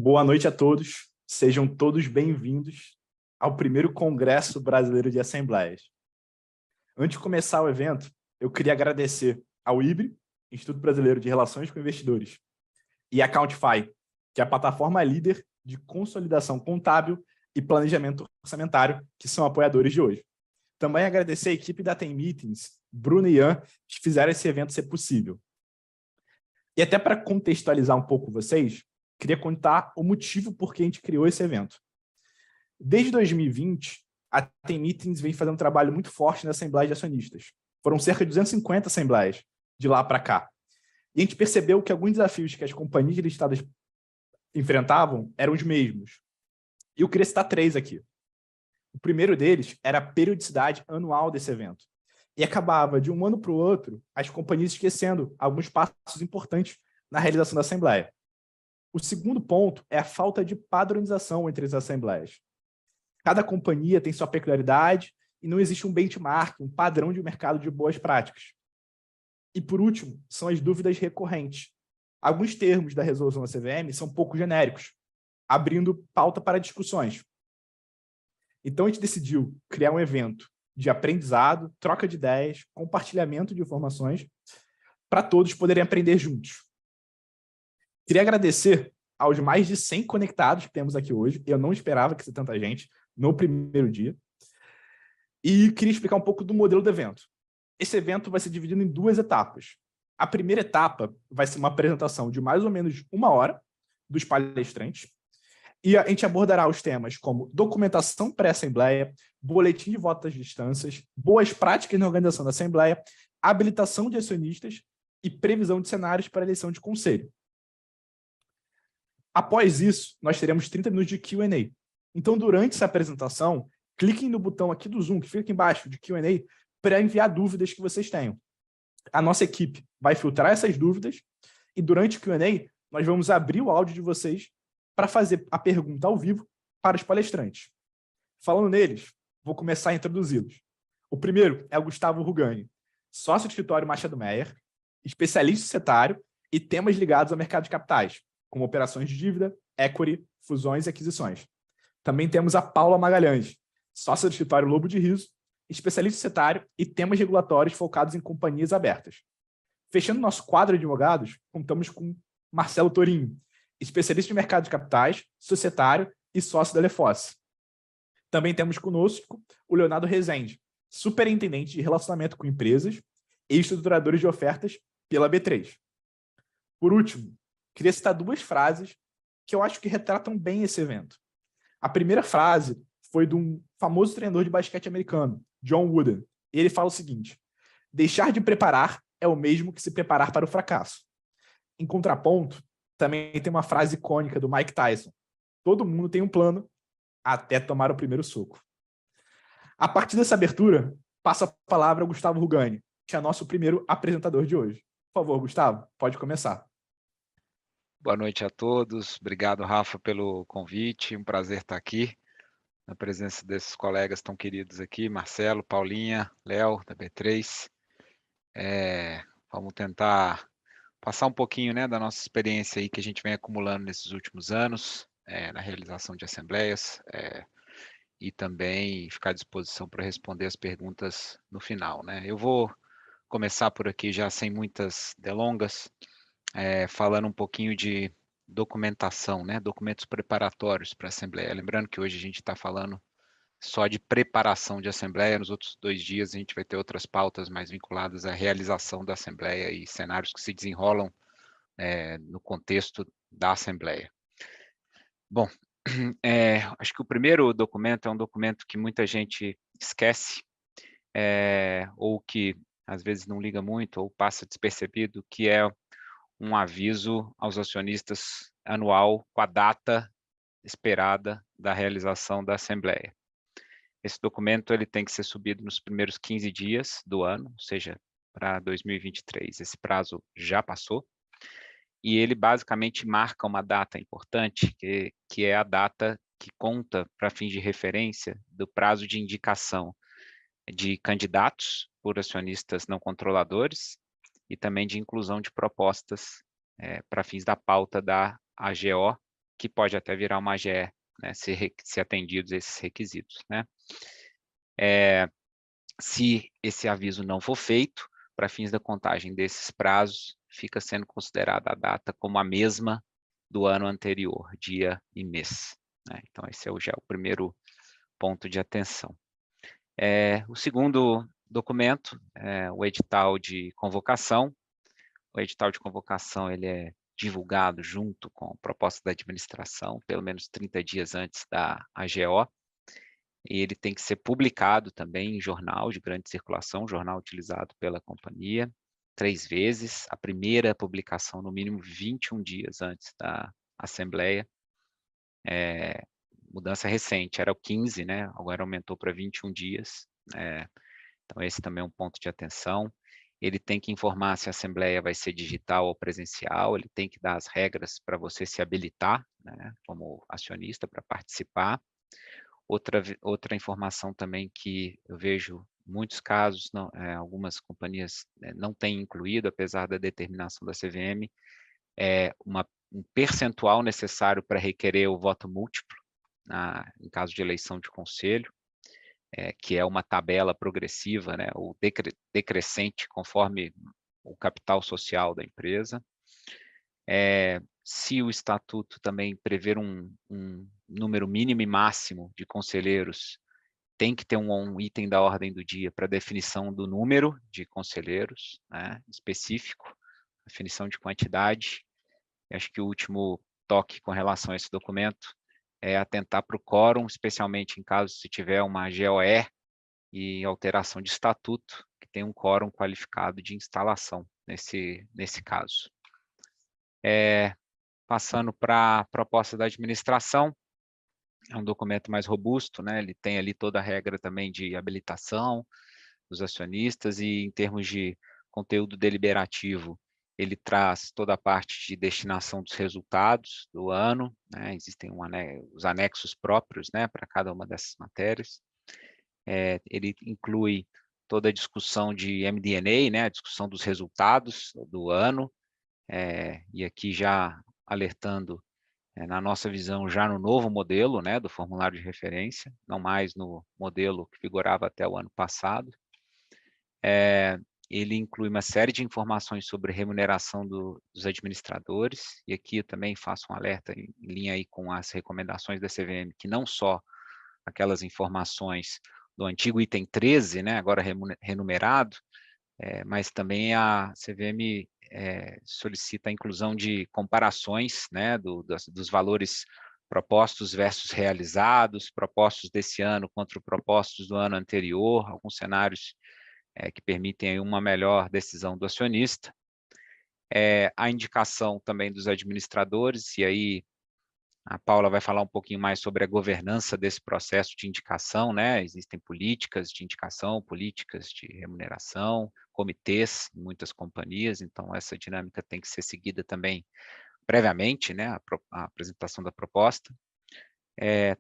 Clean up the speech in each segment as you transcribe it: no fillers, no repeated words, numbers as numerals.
Boa noite a todos, sejam todos bem-vindos ao primeiro Congresso Brasileiro de Assembleias. Antes de começar o evento, eu queria agradecer ao IBRE, Instituto Brasileiro de Relações com Investidores, e a Countify, que é a plataforma líder de consolidação contábil e planejamento orçamentário, que são apoiadores de hoje. Também agradecer a equipe da Tem Meetings, Bruno e Ian, que fizeram esse evento ser possível. E até para contextualizar um pouco vocês, queria contar o motivo por que a gente criou esse evento. Desde 2020, a Tem Meetings vem fazendo um trabalho muito forte na Assembleia de Acionistas. Foram cerca de 250 assembleias de lá para cá. E a gente percebeu que alguns desafios que as companhias listadas enfrentavam eram os mesmos. E eu queria citar 3 aqui. O primeiro deles era a periodicidade anual desse evento. E acabava, de um ano para o outro, as companhias esquecendo alguns passos importantes na realização da Assembleia. O segundo ponto é a falta de padronização entre as assembleias. Cada companhia tem sua peculiaridade e não existe um benchmark, um padrão de mercado de boas práticas. E, por último, são as dúvidas recorrentes. Alguns termos da resolução da CVM são pouco genéricos, abrindo pauta para discussões. Então, a gente decidiu criar um evento de aprendizado, troca de ideias, compartilhamento de informações, para todos poderem aprender juntos. Queria agradecer aos mais de 100 conectados que temos aqui hoje. Eu não esperava que fosse tanta gente no primeiro dia. E queria explicar um pouco do modelo do evento. Esse evento vai ser dividido em 2 etapas. A primeira etapa vai ser uma apresentação de mais ou menos 1 hora dos palestrantes. E a gente abordará os temas como documentação pré-assembleia, boletim de voto das distâncias, boas práticas na organização da Assembleia, habilitação de acionistas e previsão de cenários para a eleição de conselho. Após isso, nós teremos 30 minutos de Q&A. Então, durante essa apresentação, cliquem no botão aqui do Zoom, que fica aqui embaixo, de Q&A, para enviar dúvidas que vocês tenham. A nossa equipe vai filtrar essas dúvidas e, durante o Q&A, nós vamos abrir o áudio de vocês para fazer a pergunta ao vivo para os palestrantes. Falando neles, vou começar a introduzi-los. O primeiro é o Gustavo Rugani, sócio do escritório Machado Meyer, especialista societário e temas ligados ao mercado de capitais, como operações de dívida, equity, fusões e aquisições. Também temos a Paula Magalhães, sócia do escritório Lobo de Riso, especialista societário e temas regulatórios focados em companhias abertas. Fechando nosso quadro de advogados, contamos com Marcelo Torinho, especialista de mercado de capitais, societário e sócio da Lefosse. Também temos conosco o Leonardo Rezende, superintendente de relacionamento com empresas e estruturadores de ofertas pela B3. Por último, queria citar 2 frases que eu acho que retratam bem esse evento. A primeira frase foi de um famoso treinador de basquete americano, John Wooden. Ele fala o seguinte: deixar de preparar é o mesmo que se preparar para o fracasso. Em contraponto, também tem uma frase icônica do Mike Tyson: todo mundo tem um plano até tomar o primeiro soco. A partir dessa abertura, passo a palavra ao Gustavo Rugani, que é nosso primeiro apresentador de hoje. Por favor, Gustavo, pode começar. Boa noite a todos. Obrigado, Rafa, pelo convite. Um prazer estar aqui, na presença desses colegas tão queridos aqui, Marcelo, Paulinha, Léo, da B3. Vamos tentar passar um pouquinho, né, da nossa experiência aí que a gente vem acumulando nesses últimos anos, na realização de assembleias, e também ficar à disposição para responder as perguntas no final, né? Eu vou começar por aqui já sem muitas delongas, falando um pouquinho de documentação, né? Documentos preparatórios para a Assembleia. Lembrando que hoje a gente está falando só de preparação de Assembleia, nos outros 2 dias a gente vai ter outras pautas mais vinculadas à realização da Assembleia e cenários que se desenrolam no contexto da Assembleia. Bom, acho que o primeiro documento é um documento que muita gente esquece, ou que às vezes não liga muito, ou passa despercebido, que é um aviso aos acionistas anual com a data esperada da realização da Assembleia. Esse documento ele tem que ser subido nos primeiros 15 dias do ano, ou seja, para 2023. Esse prazo já passou. E ele basicamente marca uma data importante, que é a data que conta para fins de referência do prazo de indicação de candidatos por acionistas não controladores e também de inclusão de propostas para fins da pauta da AGO que pode até virar uma AGE, né, se atendidos esses requisitos, né? Se esse aviso não for feito, para fins da contagem desses prazos, fica sendo considerada a data como a mesma do ano anterior, dia e mês, né? Então, esse já é o primeiro ponto de atenção. O segundo documento é o edital de convocação. O edital de convocação ele é divulgado junto com a proposta da administração, pelo menos 30 dias antes da AGO, e ele tem que ser publicado também em jornal de grande circulação, jornal utilizado pela companhia, 3 vezes, a primeira publicação no mínimo 21 dias antes da Assembleia. Mudança recente, era o 15, né? Agora aumentou para 21 dias. Então, esse também é um ponto de atenção. Ele tem que informar se a Assembleia vai ser digital ou presencial, ele tem que dar as regras para você se habilitar, né, como acionista para participar. Outra informação também que eu vejo muitos casos, algumas companhias não têm incluído, apesar da determinação da CVM, é um percentual necessário para requerer o voto múltiplo, em caso de eleição de conselho, que é uma tabela progressiva, né, ou decrescente, conforme o capital social da empresa. Se o estatuto também prever um número mínimo e máximo de conselheiros, tem que ter um item da ordem do dia para definição do número de conselheiros, né, específico, definição de quantidade. Eu acho que o último toque com relação a esse documento é atentar para o quórum, especialmente em caso se tiver uma GOE e alteração de estatuto, que tem um quórum qualificado de instalação nesse caso. Passando para a proposta da administração, é um documento mais robusto, né? Ele tem ali toda a regra também de habilitação dos acionistas e em termos de conteúdo deliberativo, ele traz toda a parte de destinação dos resultados do ano, né? Existem os anexos próprios, né, para cada uma dessas matérias. Ele inclui toda a discussão de MD&A, né, a discussão dos resultados do ano, e aqui já alertando, na nossa visão, já no novo modelo, né, do formulário de referência, não mais no modelo que vigorava até o ano passado. Ele inclui uma série de informações sobre remuneração dos administradores, e aqui eu também faço um alerta em linha aí com as recomendações da CVM, que não só aquelas informações do antigo item 13, né, agora renumerado, mas também a CVM solicita a inclusão de comparações, né, dos valores propostos versus realizados, propostos desse ano contra propostos do ano anterior, alguns cenários que permitem aí uma melhor decisão do acionista. A indicação também dos administradores, e aí a Paula vai falar um pouquinho mais sobre a governança desse processo de indicação, né? Existem políticas de indicação, políticas de remuneração, comitês em muitas companhias, então essa dinâmica tem que ser seguida também previamente, né? A apresentação da proposta.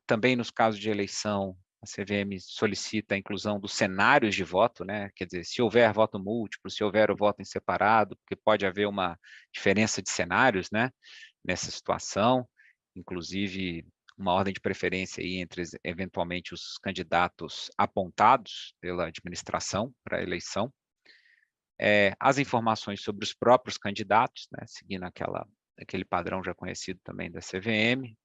Também nos casos de eleição, a CVM solicita a inclusão dos cenários de voto, né? Quer dizer, se houver voto múltiplo, se houver o voto em separado, porque pode haver uma diferença de cenários, né? Nessa situação, inclusive uma ordem de preferência aí entre, eventualmente, os candidatos apontados pela administração para a eleição. As informações sobre os próprios candidatos, né? Seguindo aquele padrão já conhecido também da CVM,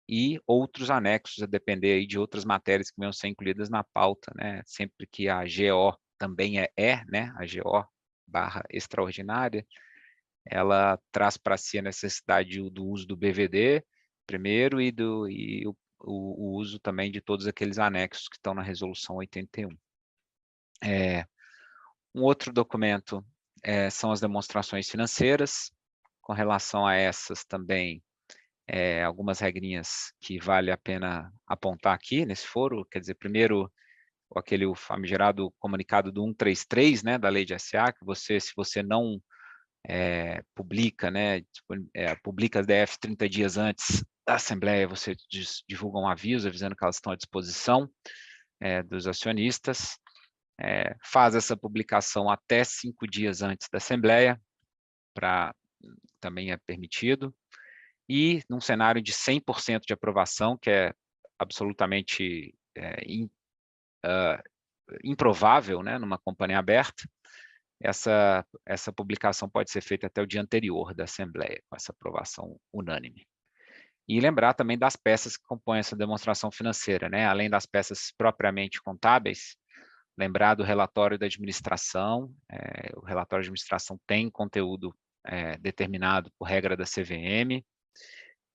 e outros anexos, a depender aí de outras matérias que venham ser incluídas na pauta, né? Sempre que a GO também né? A GO barra extraordinária, ela traz para si a necessidade do uso do BVD primeiro e o uso também de todos aqueles anexos que estão na resolução 81. Um outro documento são as demonstrações financeiras. Com relação a essas também, algumas regrinhas que vale a pena apontar aqui nesse foro. Quer dizer, primeiro, aquele famigerado comunicado do 133, né, da lei de SA, que se você não publica, né, publica as DF 30 dias antes da Assembleia, você divulga um aviso avisando que elas estão à disposição dos acionistas, faz essa publicação até 5 dias antes da Assembleia, também é permitido. e num cenário de 100% de aprovação, que é absolutamente improvável, né, numa companhia aberta, essa publicação pode ser feita até o dia anterior da Assembleia, com essa aprovação unânime. E lembrar também das peças que compõem essa demonstração financeira, né? Além das peças propriamente contábeis, lembrar do relatório da administração. O relatório de administração tem conteúdo determinado por regra da CVM.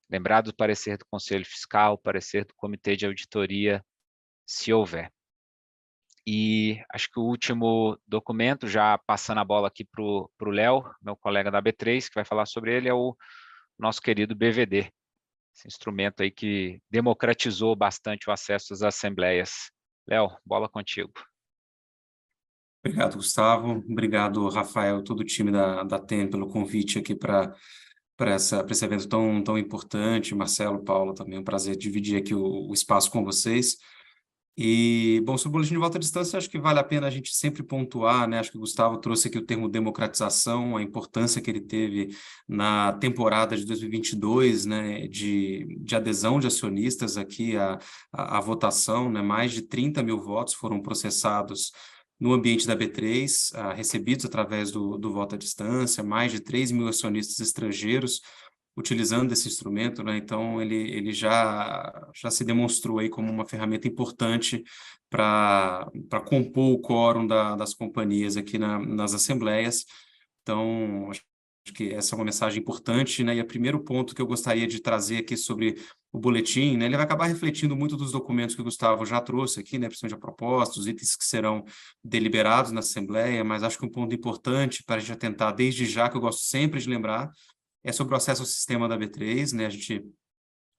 Lembrar do parecer do Conselho Fiscal, parecer do Comitê de Auditoria, se houver. E acho que o último documento, já passando a bola aqui para o Léo, meu colega da B3, que vai falar sobre ele, é o nosso querido BVD. Esse instrumento aí que democratizou bastante o acesso às assembleias. Léo, bola contigo. Obrigado, Gustavo. Obrigado, Rafael, todo o time da TEM pelo convite aqui para esse evento tão importante. Marcelo, Paulo, também é um prazer dividir aqui o espaço com vocês. E, bom, sobre o boletim de volta à distância, acho que vale a pena a gente sempre pontuar, né? Acho que o Gustavo trouxe aqui o termo democratização, a importância que ele teve na temporada de 2022, né? De adesão de acionistas aqui à votação, né? Mais de 30 mil votos foram processados no ambiente da B3, recebidos através do voto à distância, mais de 3 mil acionistas estrangeiros utilizando esse instrumento, né? Então ele já se demonstrou aí como uma ferramenta importante para compor o quórum das companhias aqui nas assembleias. Então, acho que essa é uma mensagem importante, né? E o primeiro ponto que eu gostaria de trazer aqui sobre o boletim, né? Ele vai acabar refletindo muito dos documentos que o Gustavo já trouxe aqui, né? Principalmente a proposta, os itens que serão deliberados na Assembleia, mas acho que um ponto importante para a gente atentar desde já, que eu gosto sempre de lembrar, é sobre o acesso ao sistema da B3, né? A gente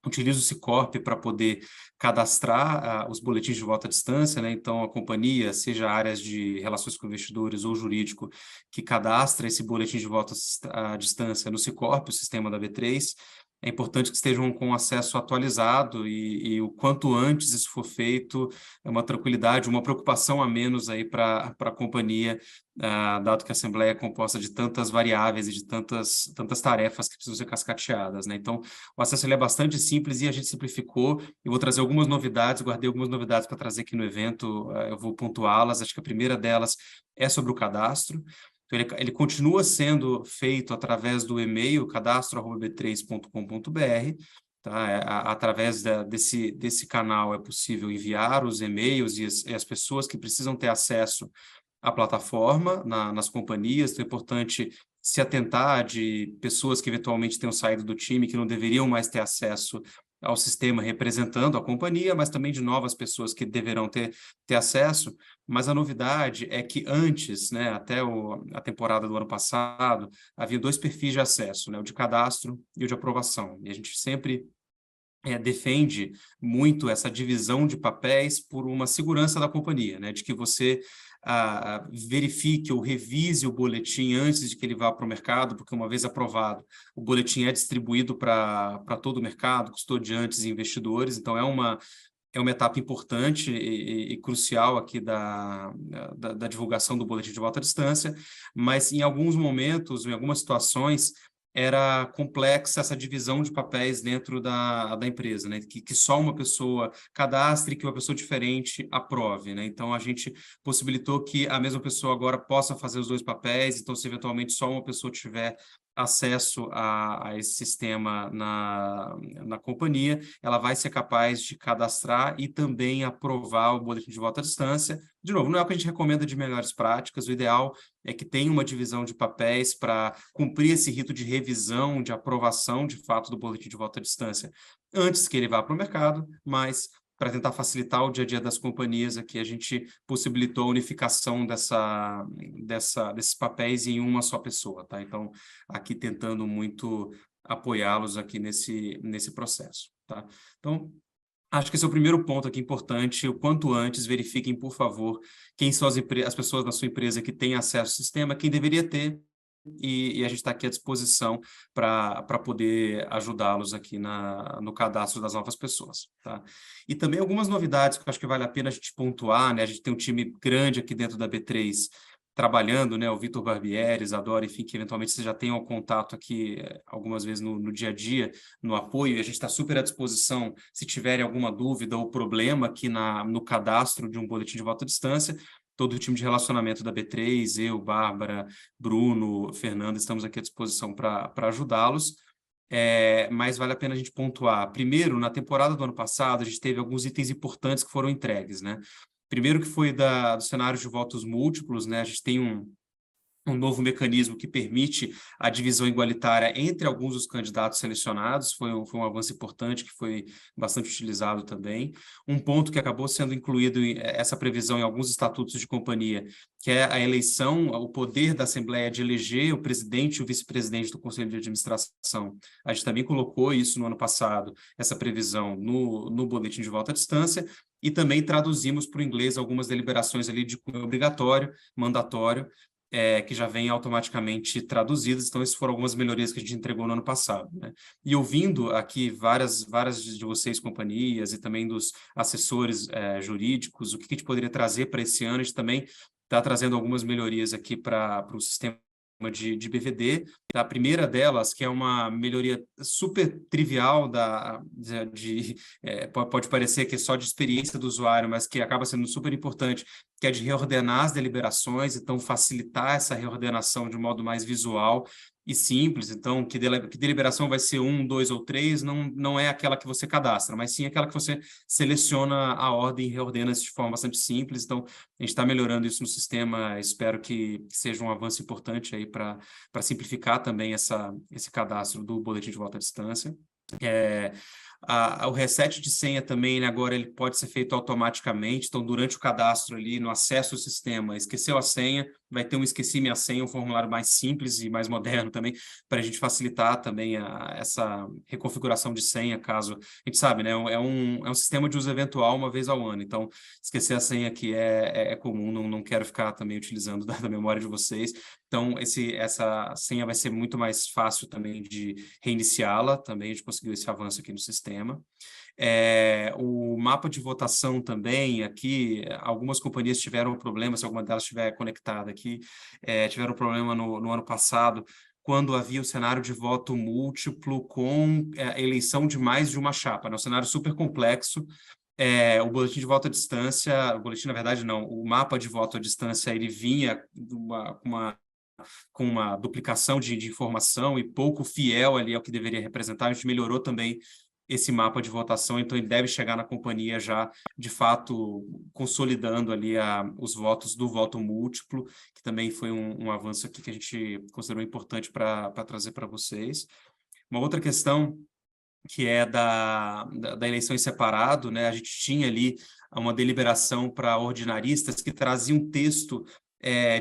utiliza o Sicorp para poder cadastrar os boletins de voto à distância, né? Então, a companhia, seja áreas de relações com investidores ou jurídico, que cadastra esse boletim de voto à distância no Sicorp, o sistema da B3, é importante que estejam com acesso atualizado e o quanto antes isso for feito, é uma tranquilidade, uma preocupação a menos aí para a companhia, dado que a Assembleia é composta de tantas variáveis e de tantas tarefas que precisam ser cascateadas, né? Então, o acesso ele é bastante simples e a gente simplificou. Eu vou trazer algumas novidades, guardei algumas novidades para trazer aqui no evento, eu vou pontuá-las. Acho que a primeira delas é sobre o cadastro. Então, ele continua sendo feito através do e-mail cadastro@b3.com.br. Tá? Através desse canal é possível enviar os e-mails e as pessoas que precisam ter acesso à plataforma nas companhias. Então, é importante se atentar de pessoas que eventualmente tenham saído do time, que não deveriam mais ter acesso ao sistema representando a companhia, mas também de novas pessoas que deverão ter acesso. Mas a novidade é que antes, né, até a temporada do ano passado, havia 2 perfis de acesso, né, o de cadastro e o de aprovação. E a gente sempre defende muito essa divisão de papéis por uma segurança da companhia, né, de que você verifique ou revise o boletim antes de que ele vá para o mercado, porque uma vez aprovado, o boletim é distribuído para todo o mercado, custodiantes e investidores, então é uma etapa importante e crucial aqui da divulgação do boletim de voto à distância, mas em alguns momentos, em algumas situações, era complexa essa divisão de papéis dentro da empresa, né? Que só uma pessoa cadastre, que uma pessoa diferente aprove, né? Então, a gente possibilitou que a mesma pessoa agora possa fazer os 2 papéis, então, se eventualmente só uma pessoa tiver acesso a esse sistema na companhia, ela vai ser capaz de cadastrar e também aprovar o boletim de voto à distância. De novo, não é o que a gente recomenda de melhores práticas, o ideal é que tenha uma divisão de papéis para cumprir esse rito de revisão, de aprovação, de fato, do boletim de voto à distância, antes que ele vá para o mercado, mas para tentar facilitar o dia a dia das companhias, aqui a gente possibilitou a unificação desses papéis em uma só pessoa, tá? Então, aqui tentando muito apoiá-los aqui nesse processo, tá? Então, acho que esse é o primeiro ponto aqui importante. O quanto antes, verifiquem, por favor, quem são as pessoas da sua empresa que têm acesso ao sistema, quem deveria ter, e a gente está aqui à disposição para poder ajudá-los aqui no cadastro das novas pessoas, tá? E também algumas novidades que eu acho que vale a pena a gente pontuar, né? A gente tem um time grande aqui dentro da B3 trabalhando, né? O Vitor Barbieri, Isadora, enfim, que eventualmente vocês já tenham contato aqui algumas vezes no dia a dia, no apoio, e a gente está super à disposição se tiverem alguma dúvida ou problema aqui no cadastro de um boletim de voto à distância. Todo o time de relacionamento da B3, eu, Bárbara, Bruno, Fernanda, estamos aqui à disposição para ajudá-los. Mas vale a pena a gente pontuar. Primeiro, na temporada do ano passado, a gente teve alguns itens importantes que foram entregues, né? Primeiro que foi do cenário de votos múltiplos, né? A gente tem um novo mecanismo que permite a divisão igualitária entre alguns dos candidatos selecionados, foi um avanço importante que foi bastante utilizado também. Um ponto que acabou sendo incluído essa previsão em alguns estatutos de companhia, que é a eleição, o poder da Assembleia de eleger o presidente e o vice-presidente do Conselho de Administração. A gente também colocou isso no ano passado, essa previsão no boletim de voto à distância, e também traduzimos para o inglês algumas deliberações ali de cunho obrigatório, mandatório, que já vêm automaticamente traduzidas. Então, essas foram algumas melhorias que a gente entregou no ano passado, né? E ouvindo aqui várias de vocês, companhias, e também dos assessores jurídicos, o que a gente poderia trazer para esse ano, a gente também está trazendo algumas melhorias aqui para o sistema de BVD. A primeira delas, que é uma melhoria super trivial, pode parecer que é só de experiência do usuário, mas que acaba sendo super importante, que é de reordenar as deliberações, então facilitar essa reordenação de um modo mais visual e simples. Então, que deliberação vai ser 1, 2 ou 3, não é aquela que você cadastra, mas sim aquela que você seleciona a ordem e reordena de forma bastante simples. Então, a gente está melhorando isso no sistema, espero que seja um avanço importante aí para simplificar também esse cadastro do boletim de voto à distância. O reset de senha também, agora ele pode ser feito automaticamente, então durante o cadastro ali, no acesso ao sistema, esqueceu a senha, vai ter um esqueci minha senha, um formulário mais simples e mais moderno também, para a gente facilitar também essa reconfiguração de senha, caso, a gente sabe, né, é um sistema de uso eventual uma vez ao ano, então esquecer a senha aqui é comum, não quero ficar também utilizando da memória de vocês, então essa senha vai ser muito mais fácil também de reiniciá-la, também a gente conseguiu esse avanço aqui no sistema. O mapa de votação também, aqui, algumas companhias tiveram problema, se alguma delas estiver conectada aqui, tiveram problema no ano passado, quando havia o cenário de voto múltiplo com a eleição de mais de uma chapa, né? Um cenário super complexo. O boletim de voto à distância, o boletim, na verdade, não, o mapa de voto à distância, ele vinha com uma duplicação de informação e pouco fiel ali ao que deveria representar. A gente melhorou também esse mapa de votação, então ele deve chegar na companhia já, de fato, consolidando ali os votos do voto múltiplo, que também foi um avanço aqui que a gente considerou importante para trazer para vocês. Uma outra questão que é da eleição em separado, né? A gente tinha ali uma deliberação para ordinaristas que trazia um texto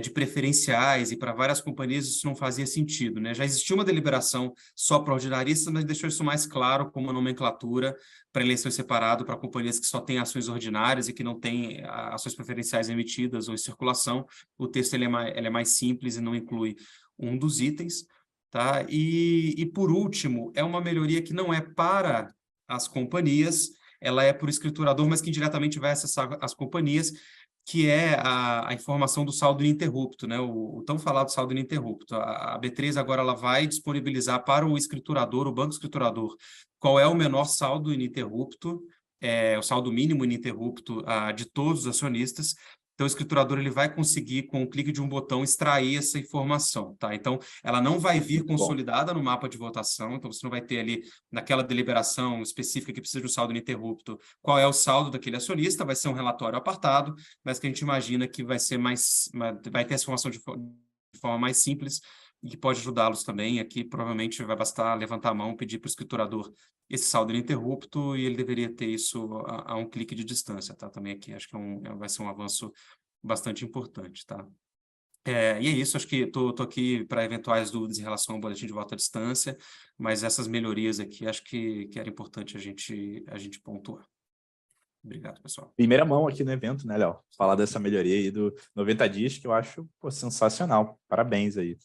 de preferenciais, e para várias companhias isso não fazia sentido, né? Já existia uma deliberação só para ordinaristas, mas deixou isso mais claro como uma nomenclatura para eleição em separado para companhias que só têm ações ordinárias e que não têm ações preferenciais emitidas ou em circulação. O texto ele é mais simples e não inclui um dos itens. Tá? E, por último, é uma melhoria que não é para as companhias, ela é para o escriturador, mas que indiretamente vai acessar as companhias, que é a informação do saldo ininterrupto, né? O tão falado saldo ininterrupto. A B3 agora ela vai disponibilizar para o escriturador, o banco escriturador, qual é o menor saldo ininterrupto, o saldo mínimo ininterrupto de todos os acionistas. Então, o escriturador ele vai conseguir, com o clique de um botão, extrair essa informação, tá? Então, ela não vai vir consolidada no mapa de votação, então você não vai ter ali, naquela deliberação específica que precisa de um saldo ininterrupto, qual é o saldo daquele acionista, vai ser um relatório apartado, mas que a gente imagina que vai ter essa informação de forma mais simples e que pode ajudá-los também. Aqui, provavelmente, vai bastar levantar a mão, pedir para o escriturador esse saldo ininterrupto, e ele deveria ter isso a um clique de distância, tá? Também aqui, acho que vai ser um avanço bastante importante, tá? E é isso, acho que estou aqui para eventuais dúvidas em relação ao boletim de voto à distância, mas essas melhorias aqui, acho que era importante a gente pontuar. Obrigado, pessoal. Primeira mão aqui no evento, né, Léo? Falar dessa melhoria aí do 90 dias, que eu acho sensacional. Parabéns aí.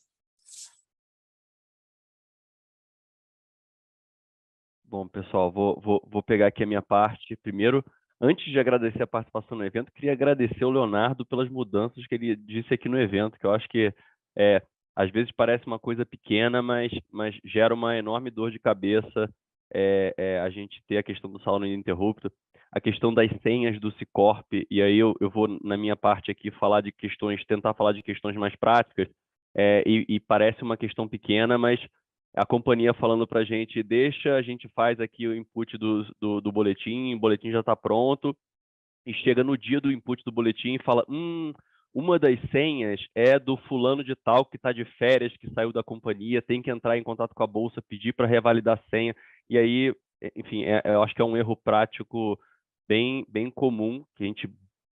Bom, pessoal, vou pegar aqui a minha parte. Primeiro, Antes de agradecer a participação no evento, queria agradecer o Leonardo pelas mudanças que ele disse aqui no evento, que eu acho que às vezes parece uma coisa pequena, mas gera uma enorme dor de cabeça a gente ter a questão do salão ininterrupto, a questão das senhas do Cicorp, e aí eu vou, na minha parte aqui, tentar falar de questões mais práticas, e parece uma questão pequena, mas a companhia falando para a gente, a gente faz aqui o input do boletim, o boletim já está pronto, e chega no dia do input do boletim e fala, uma das senhas é do fulano de tal que está de férias, que saiu da companhia, tem que entrar em contato com a bolsa, pedir para revalidar a senha, e aí, enfim, eu acho que é um erro prático bem comum, que a gente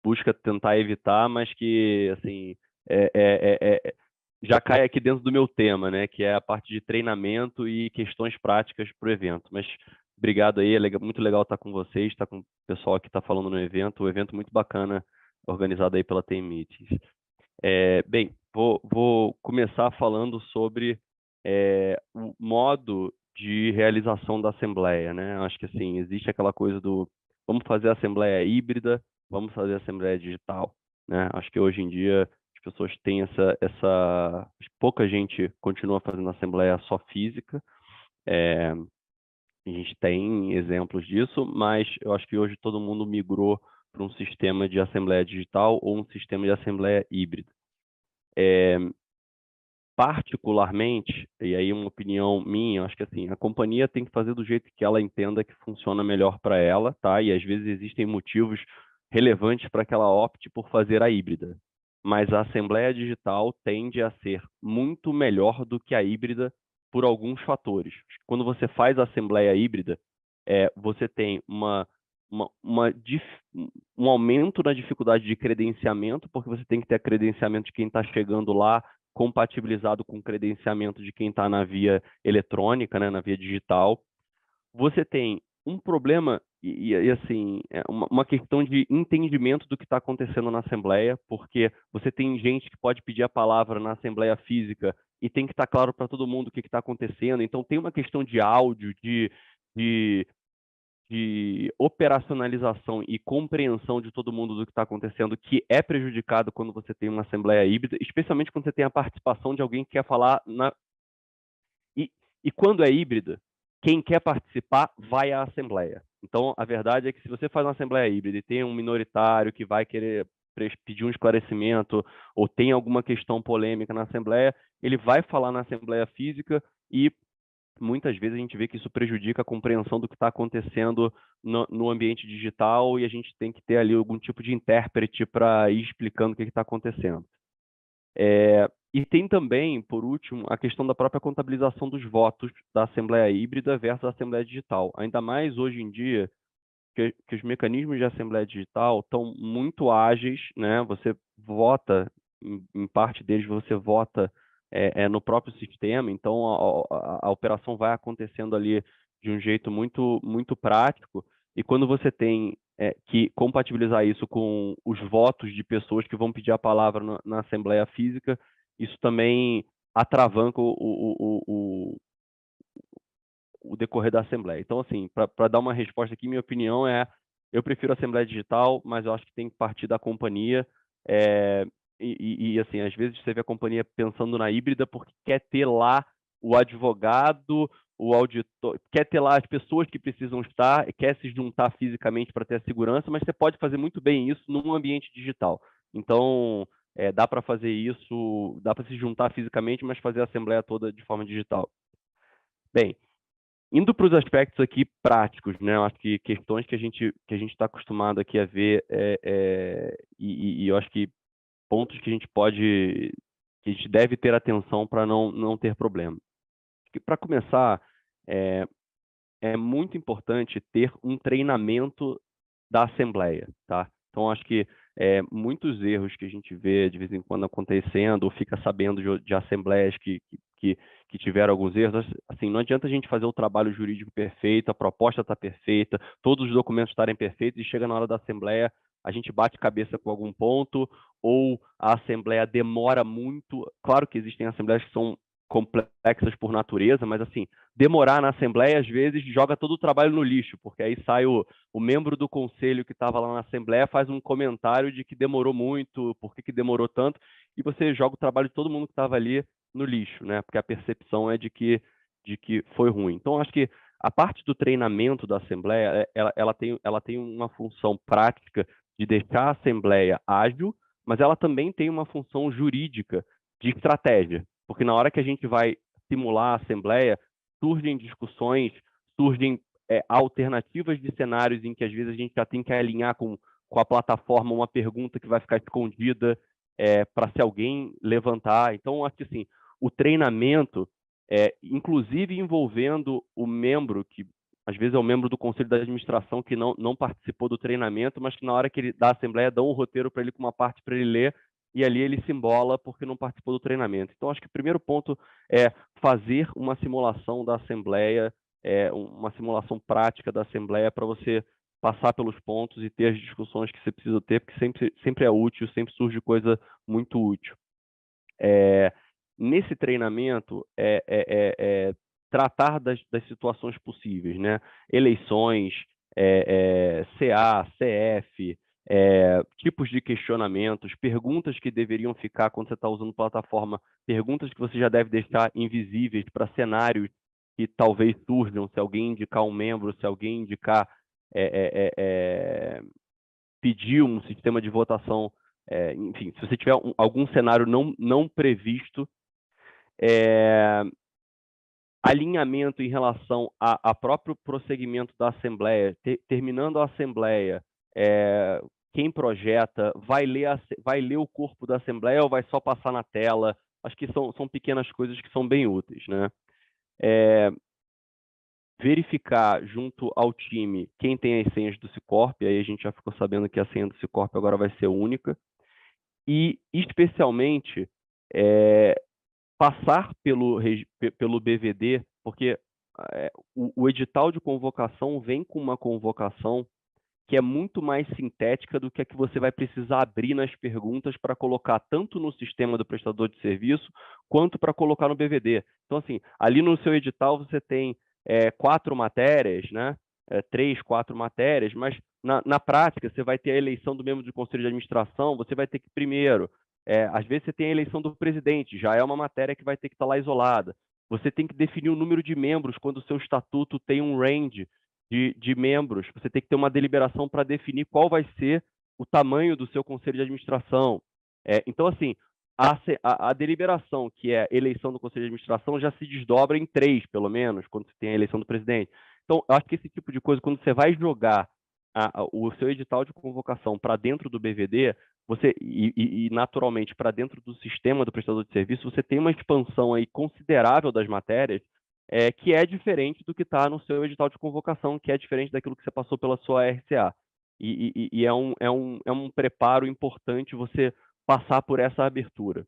busca tentar evitar, mas que, assim, já cai aqui dentro do meu tema, né, que é a parte de treinamento e questões práticas para o evento. Mas obrigado aí, muito legal estar com vocês, estar com o pessoal que está falando no evento, um evento muito bacana, organizado aí pela Team Meetings. Bem, vou começar falando sobre o modo de realização da assembleia, né? Acho que assim, existe aquela coisa do vamos fazer a assembleia híbrida, vamos fazer a assembleia digital, né? Acho que hoje em dia as pessoas têm pouca gente continua fazendo assembleia só física. A gente tem exemplos disso, mas eu acho que hoje todo mundo migrou para um sistema de assembleia digital ou um sistema de assembleia híbrida. Particularmente, e aí uma opinião minha, acho que assim, a companhia tem que fazer do jeito que ela entenda que funciona melhor para ela, tá? E às vezes existem motivos relevantes para que ela opte por fazer a híbrida. Mas a assembleia digital tende a ser muito melhor do que a híbrida por alguns fatores. Quando você faz a assembleia híbrida, você tem um aumento na dificuldade de credenciamento, porque você tem que ter credenciamento de quem está chegando lá, compatibilizado com o credenciamento de quem está na via eletrônica, né, na via digital. Você tem um problema assim, uma questão de entendimento do que está acontecendo na Assembleia, porque você tem gente que pode pedir a palavra na Assembleia física e tem que estar claro para todo mundo o que está acontecendo. Então, tem uma questão de áudio, de operacionalização e compreensão de todo mundo do que está acontecendo, que é prejudicado quando você tem uma assembleia híbrida, especialmente quando você tem a participação de alguém que quer falar e quando é híbrida, quem quer participar vai à assembleia. Então, a verdade é que se você faz uma assembleia híbrida e tem um minoritário que vai querer pedir um esclarecimento ou tem alguma questão polêmica na assembleia, ele vai falar na assembleia física e muitas vezes a gente vê que isso prejudica a compreensão do que está acontecendo no ambiente digital e a gente tem que ter ali algum tipo de intérprete para ir explicando o que está acontecendo. E tem também, por último, a questão da própria contabilização dos votos da Assembleia híbrida versus a Assembleia digital. Ainda mais hoje em dia, que os mecanismos de Assembleia digital estão muito ágeis, né? Você vota, em parte deles, você vota no próprio sistema, então a operação vai acontecendo ali de um jeito muito prático, e quando você tem que compatibilizar isso com os votos de pessoas que vão pedir a palavra na Assembleia Física, isso também atravanca o decorrer da Assembleia. Então, assim, para dar uma resposta aqui, minha opinião eu prefiro a Assembleia Digital, mas eu acho que tem que partir da companhia, assim, às vezes você vê a companhia pensando na híbrida porque quer ter lá o advogado, o auditor, quer ter lá as pessoas que precisam estar, quer se juntar fisicamente para ter a segurança, mas você pode fazer muito bem isso num ambiente digital. Então, dá para fazer isso, dá para se juntar fisicamente, mas fazer a assembleia toda de forma digital. Bem, indo para os aspectos aqui práticos, né? Eu acho que questões que a gente está acostumado aqui a ver e eu acho que pontos que a gente deve ter atenção para não ter problema. Para começar, é muito importante ter um treinamento da assembleia, tá? Então, acho que muitos erros que a gente vê de vez em quando acontecendo, ou fica sabendo de assembleias que tiveram alguns erros, assim, não adianta a gente fazer o trabalho jurídico perfeito, a proposta está perfeita, todos os documentos estarem perfeitos, e chega na hora da assembleia, a gente bate cabeça com algum ponto, ou a assembleia demora muito. Claro que existem assembleias que são complexas por natureza, mas assim, demorar na Assembleia, às vezes, joga todo o trabalho no lixo, porque aí sai o membro do conselho que estava lá na Assembleia, faz um comentário de que demorou muito, por que demorou tanto, e você joga o trabalho de todo mundo que estava ali no lixo, né? Porque a percepção é de que foi ruim. Então, acho que a parte do treinamento da Assembleia, ela tem uma função prática de deixar a Assembleia ágil, mas ela também tem uma função jurídica de estratégia, porque na hora que a gente vai simular a Assembleia, surgem discussões, surgem alternativas de cenários em que às vezes a gente já tem que alinhar com a plataforma uma pergunta que vai ficar escondida para se alguém levantar. Então, acho que assim, o treinamento, inclusive envolvendo o membro, que às vezes é o membro do conselho da administração que não participou do treinamento, mas que na hora que ele dá a Assembleia, dá um roteiro para ele com uma parte para ele ler, e ali ele se embola porque não participou do treinamento. Então, acho que o primeiro ponto é fazer uma simulação da Assembleia, uma simulação prática da Assembleia para você passar pelos pontos e ter as discussões que você precisa ter, porque sempre é útil, sempre surge coisa muito útil. Nesse treinamento, tratar das situações possíveis, né? Eleições, CA, CF, tipos de questionamentos, perguntas que deveriam ficar quando você está usando plataforma, perguntas que você já deve deixar invisíveis para cenários que talvez surjam, se alguém indicar um membro, se alguém indicar, pedir um sistema de votação, enfim, se você tiver algum cenário não previsto, alinhamento em relação a próprio prosseguimento da Assembleia, terminando a Assembleia, quem projeta vai ler o corpo da Assembleia ou vai só passar na tela? Acho que são pequenas coisas que são bem úteis, né? Verificar junto ao time quem tem as senhas do Cicorp, aí a gente já ficou sabendo que a senha do Cicorp agora vai ser única, e especialmente passar pelo BVD, porque o edital de convocação vem com uma convocação que é muito mais sintética do que a que você vai precisar abrir nas perguntas para colocar tanto no sistema do prestador de serviço, quanto para colocar no BVD. Então, assim, ali no seu edital você tem 4 matérias, né? 3, 4 matérias, mas na prática você vai ter a eleição do membro do conselho de administração, você vai ter que primeiro, às vezes você tem a eleição do presidente, já é uma matéria que vai ter que estar lá isolada. Você tem que definir o número de membros quando o seu estatuto tem um range de membros. Você tem que ter uma deliberação para definir qual vai ser o tamanho do seu conselho de administração. Então, assim, a deliberação, que é a eleição do conselho de administração, já se desdobra em 3, pelo menos, quando você tem a eleição do presidente. Então, eu acho que esse tipo de coisa, quando você vai jogar o seu edital de convocação para dentro do BVD, e naturalmente para dentro do sistema do prestador de serviço, você tem uma expansão aí considerável das matérias, que é diferente do que está no seu edital de convocação, que é diferente daquilo que você passou pela sua RCA. E é um preparo importante você passar por essa abertura.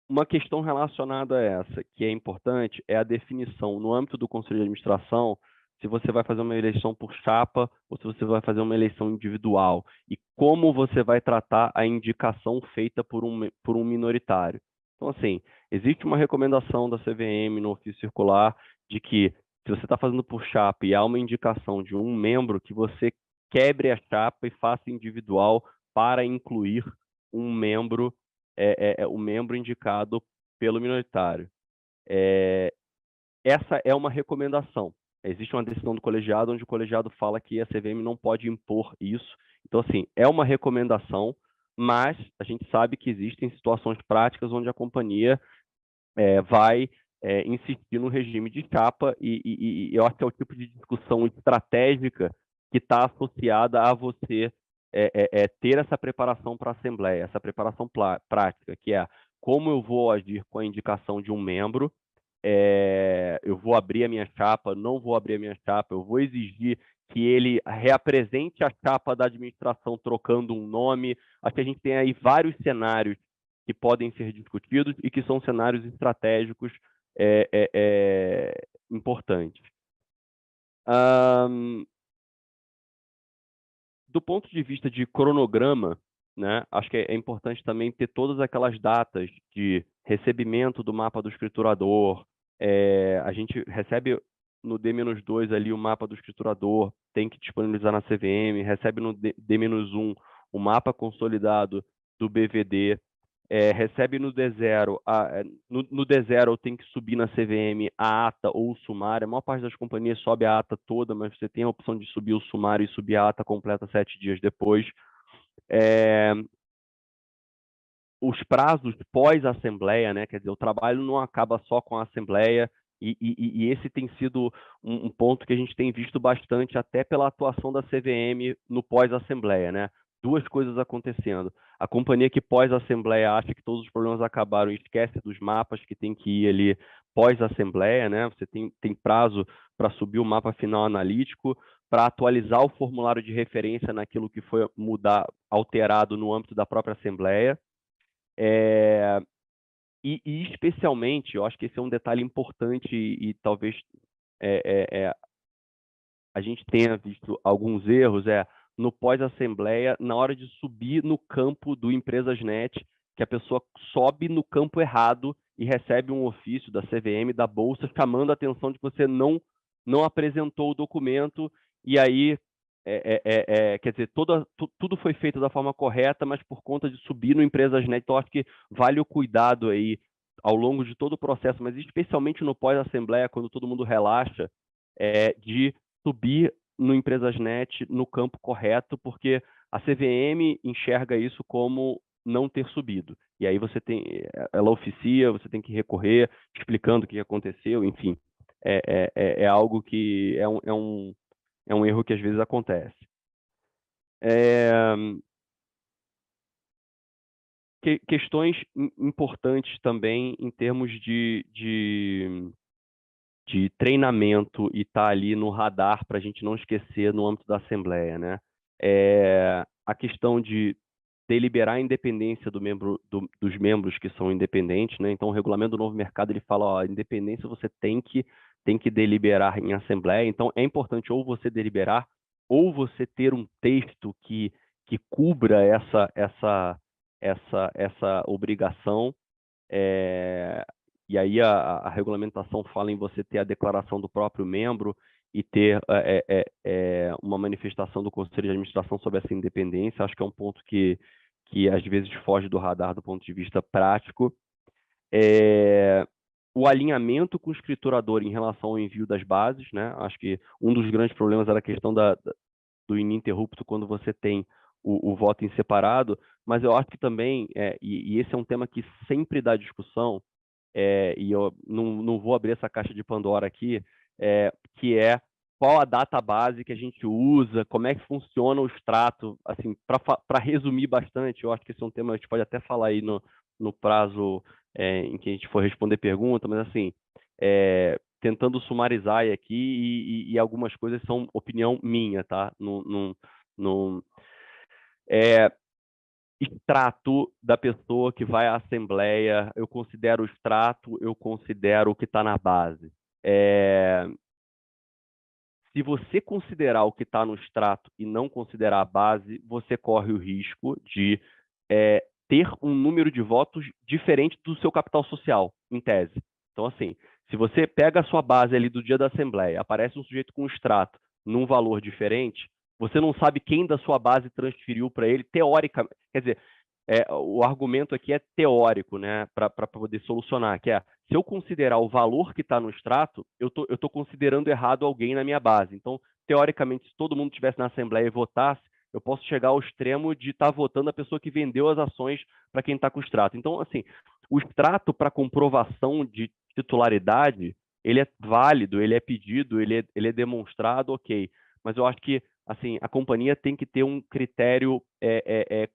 Uma questão relacionada a essa, que é importante, é a definição no âmbito do Conselho de Administração, se você vai fazer uma eleição por chapa ou se você vai fazer uma eleição individual, e como você vai tratar a indicação feita por um minoritário. Então, assim, existe uma recomendação da CVM no ofício circular de que, se você está fazendo por chapa e há uma indicação de um membro, que você quebre a chapa e faça individual para incluir um membro, o membro indicado pelo minoritário. Essa é uma recomendação. Existe uma decisão do colegiado, onde o colegiado fala que a CVM não pode impor isso. Então, assim, é uma recomendação, mas a gente sabe que existem situações práticas onde a companhia vai insistir no regime de chapa, e eu acho que é o tipo de discussão estratégica que está associada a você ter essa preparação para a Assembleia, essa preparação prática, que é como eu vou agir com a indicação de um membro, eu vou abrir a minha chapa, não vou abrir a minha chapa, eu vou exigir que ele reapresente a chapa da administração trocando um nome. Acho que a gente tem aí vários cenários que podem ser discutidos e que são cenários estratégicos importantes. Do ponto de vista de cronograma, né? Acho que é importante também ter todas aquelas datas de recebimento do mapa do escriturador. A gente recebe no D-2 ali o mapa do escriturador, tem que disponibilizar na CVM, recebe no D-1 o mapa consolidado do BVD, recebe no D0, no D0 tem que subir na CVM a ata ou o sumário. A maior parte das companhias sobe a ata toda, mas você tem a opção de subir o sumário e subir a ata completa 7 dias depois. Os prazos pós-assembleia, né? Quer dizer, o trabalho não acaba só com a assembleia, e esse tem sido um ponto que a gente tem visto bastante até pela atuação da CVM no pós-assembleia, né? Duas coisas acontecendo. A companhia que pós-assembleia acha que todos os problemas acabaram e esquece dos mapas que tem que ir ali pós-assembleia, né? Você tem prazo para subir o mapa final analítico, para atualizar o formulário de referência naquilo que foi alterado no âmbito da própria assembleia. E especialmente, eu acho que esse é um detalhe importante e talvez a gente tenha visto alguns erros, no pós-assembleia, na hora de subir no campo do Empresas.net, que a pessoa sobe no campo errado e recebe um ofício da CVM, da Bolsa, chamando a atenção de que você não apresentou o documento, e aí, quer dizer, tudo foi feito da forma correta, mas por conta de subir no Empresas.net, então acho que vale o cuidado aí, ao longo de todo o processo, mas especialmente no pós-assembleia, quando todo mundo relaxa, de subir no Empresas.net no campo correto, porque a CVM enxerga isso como não ter subido. E aí ela oficia, você tem que recorrer, explicando o que aconteceu, enfim. É algo que é um erro que às vezes acontece. Questões importantes também em termos de treinamento e estar ali no radar para a gente não esquecer no âmbito da Assembleia, né? A questão de deliberar a independência dos membros que são independentes, né? Então, o regulamento do novo mercado ele fala, ó, independência você tem que deliberar em Assembleia. Então, é importante ou você deliberar ou você ter um texto que cubra essa obrigação. E aí a regulamentação fala em você ter a declaração do próprio membro e ter uma manifestação do Conselho de Administração sobre essa independência. Acho que é um ponto que às vezes foge do radar do ponto de vista prático. O alinhamento com o escriturador em relação ao envio das bases, né? Acho que um dos grandes problemas era a questão do ininterrupto quando você tem o voto em separado, mas eu acho que também, e esse é um tema que sempre dá discussão, e eu não vou abrir essa caixa de Pandora aqui, que é qual a data base que a gente usa, como é que funciona o extrato, assim, para resumir bastante, eu acho que esse é um tema que a gente pode até falar aí no prazo em que a gente for responder pergunta, mas assim, tentando sumarizar aqui, e algumas coisas são opinião minha, tá? Extrato da pessoa que vai à Assembleia, eu considero o extrato, eu considero o que está na base. Se você considerar o que está no extrato e não considerar a base, você corre o risco de ter um número de votos diferente do seu capital social, em tese. Então, assim, se você pega a sua base ali do dia da Assembleia, aparece um sujeito com extrato num valor diferente, você não sabe quem da sua base transferiu para ele, teoricamente. Quer dizer, o argumento aqui é teórico, né, para poder solucionar, que se eu considerar o valor que está no extrato, eu estou considerando errado alguém na minha base. Então, teoricamente, se todo mundo estivesse na Assembleia e votasse, eu posso chegar ao extremo de estar votando a pessoa que vendeu as ações para quem está com o extrato. Então, assim, o extrato para comprovação de titularidade, ele é válido, ele é pedido, ele é demonstrado, ok. Mas eu acho que assim, a companhia tem que ter um critério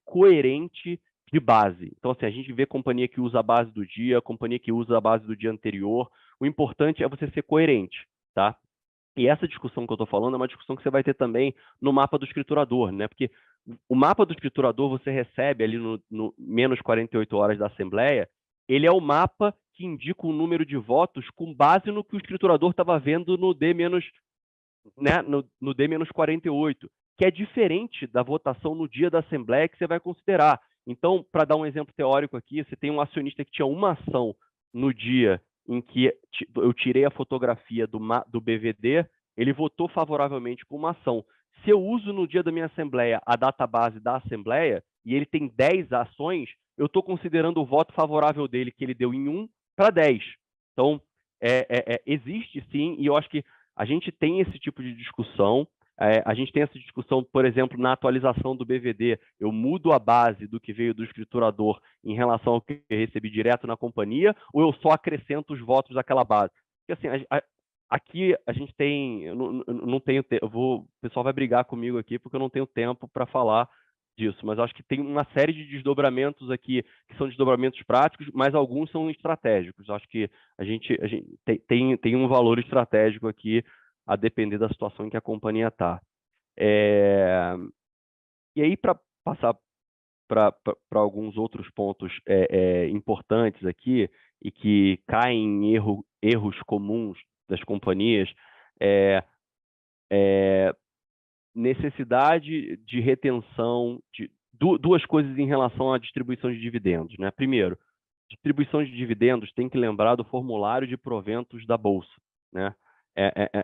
coerente de base. Então, assim, a gente vê companhia que usa a base do dia, companhia que usa a base do dia anterior. O importante é você ser coerente, tá? E essa discussão que eu estou falando é uma discussão que você vai ter também no mapa do escriturador, né? Porque o mapa do escriturador você recebe ali no menos 48 horas da Assembleia, ele é o mapa que indica o número de votos com base no que o escriturador estava vendo no D-, né, no D-48. que é diferente da votação no dia da Assembleia que você vai considerar. Então, para dar um exemplo teórico aqui, você tem um acionista que tinha uma ação no dia em que eu tirei a fotografia do BVD, ele votou favoravelmente com uma ação. Se eu uso no dia da minha Assembleia a database da Assembleia, e ele tem 10 ações, eu estou considerando o voto favorável dele, que ele deu em 1, para 10. Então, existe sim, e eu acho que a gente tem esse tipo de discussão. A gente tem essa discussão, por exemplo, na atualização do BVD, eu mudo a base do que veio do escriturador em relação ao que eu recebi direto na companhia, ou eu só acrescento os votos daquela base? Porque, assim, aqui a gente tem, eu não tenho, o pessoal vai brigar comigo aqui porque eu não tenho tempo para falar disso, mas acho que tem uma série de desdobramentos aqui que são desdobramentos práticos, mas alguns são estratégicos. Acho que a gente tem um valor estratégico aqui a depender da situação em que a companhia está. E aí, para passar para alguns outros pontos importantes aqui e que caem em erros comuns das companhias, necessidade de retenção de duas coisas em relação à distribuição de dividendos, né? Primeiro, distribuição de dividendos tem que lembrar do formulário de proventos da Bolsa, né?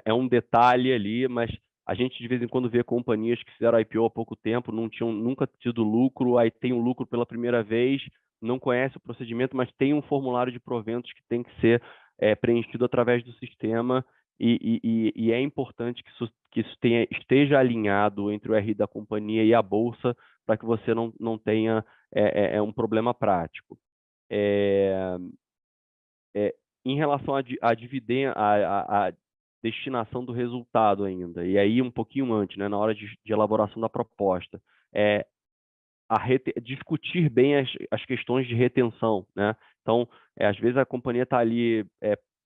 É um detalhe ali, mas a gente de vez em quando vê companhias que fizeram IPO há pouco tempo, não tinham nunca tido lucro, aí tem um lucro pela primeira vez, não conhece o procedimento, mas tem um formulário de proventos que tem que ser preenchido através do sistema, e é importante que isso esteja alinhado entre o RI da companhia e a Bolsa, para que você não tenha um problema prático. Em relação à dividendo, a destinação do resultado ainda, e aí um pouquinho antes, né, na hora de elaboração da proposta, discutir bem as questões de retenção, né? Então, às vezes a companhia está ali,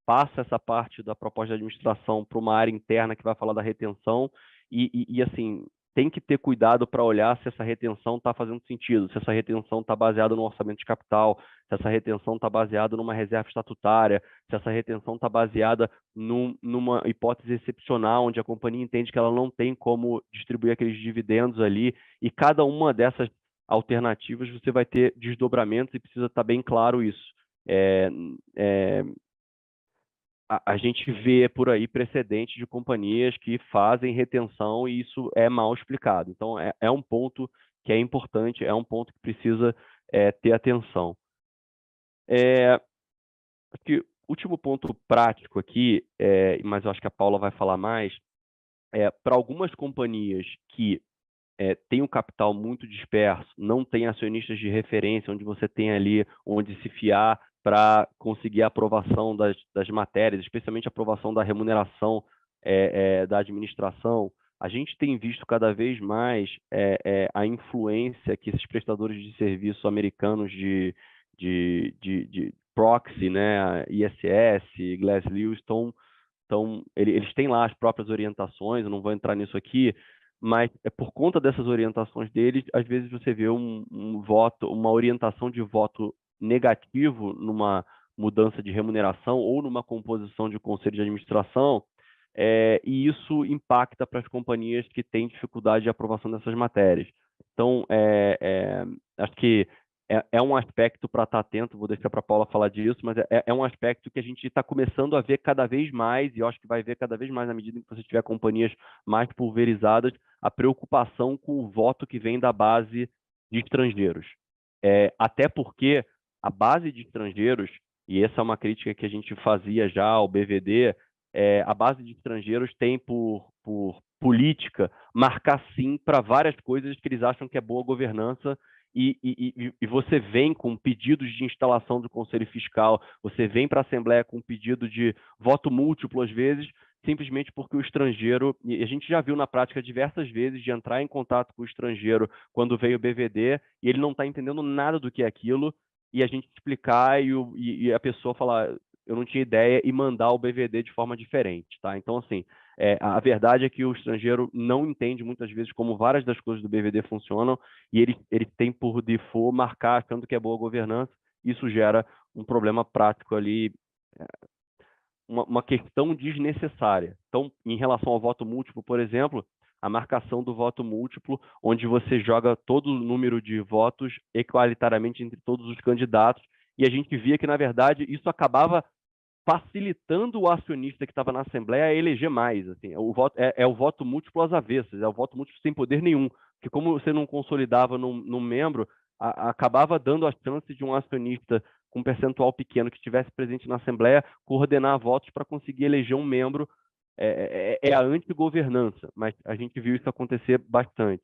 passa essa parte da proposta de administração para uma área interna que vai falar da retenção, e assim, tem que ter cuidado para olhar se essa retenção está fazendo sentido, se essa retenção está baseada no orçamento de capital, se essa retenção está baseada numa reserva estatutária, se essa retenção está baseada numa hipótese excepcional, onde a companhia entende que ela não tem como distribuir aqueles dividendos ali, e cada uma dessas alternativas você vai ter desdobramentos e precisa estar bem claro isso. A gente vê por aí precedentes de companhias que fazem retenção e isso é mal explicado. Então, é um ponto que é importante, é um ponto que precisa ter atenção. Acho que o último ponto prático aqui, mas eu acho que a Paula vai falar mais, para algumas companhias que tem um capital muito disperso, não tem acionistas de referência, onde você tem ali onde se fiar para conseguir a aprovação das matérias, especialmente a aprovação da remuneração da administração. A gente tem visto cada vez mais a influência que esses prestadores de serviço americanos de proxy, né, ISS, Glass Lewis, eles têm lá as próprias orientações, eu não vou entrar nisso aqui, mas por conta dessas orientações deles, às vezes você vê uma orientação de voto negativo numa mudança de remuneração ou numa composição de conselho de administração, e isso impacta para as companhias que têm dificuldade de aprovação dessas matérias. Então, acho que é um aspecto para estar atento, vou deixar para a Paula falar disso, mas é um aspecto que a gente está começando a ver cada vez mais, e eu acho que vai ver cada vez mais na medida em que você tiver companhias mais pulverizadas, a preocupação com o voto que vem da base de estrangeiros. Até porque a base de estrangeiros, e essa é uma crítica que a gente fazia já ao BVD, a base de estrangeiros tem por política marcar sim para várias coisas que eles acham que é boa governança, e você vem com pedidos de instalação do Conselho Fiscal, você vem para a Assembleia com pedido de voto múltiplo às vezes, simplesmente porque o estrangeiro, e a gente já viu na prática diversas vezes de entrar em contato com o estrangeiro quando veio o BVD, e ele não está entendendo nada do que é aquilo, e a gente explicar e a pessoa falar, eu não tinha ideia, e mandar o BVD de forma diferente, tá? Então, assim, a verdade é que o estrangeiro não entende muitas vezes como várias das coisas do BVD funcionam, e ele tem por default marcar achando que é boa governança. Isso gera um problema prático ali, uma questão desnecessária. Então, em relação ao voto múltiplo, por exemplo, a marcação do voto múltiplo, onde você joga todo o número de votos equalitariamente entre todos os candidatos, e a gente via que, na verdade, isso acabava facilitando o acionista que estava na Assembleia a eleger mais. Assim, o voto, é o voto múltiplo às avessas, é o voto múltiplo sem poder nenhum, porque como você não consolidava num membro, acabava dando a chance de um acionista com um percentual pequeno que estivesse presente na Assembleia coordenar votos para conseguir eleger um membro. É a antigovernança, mas a gente viu isso acontecer bastante.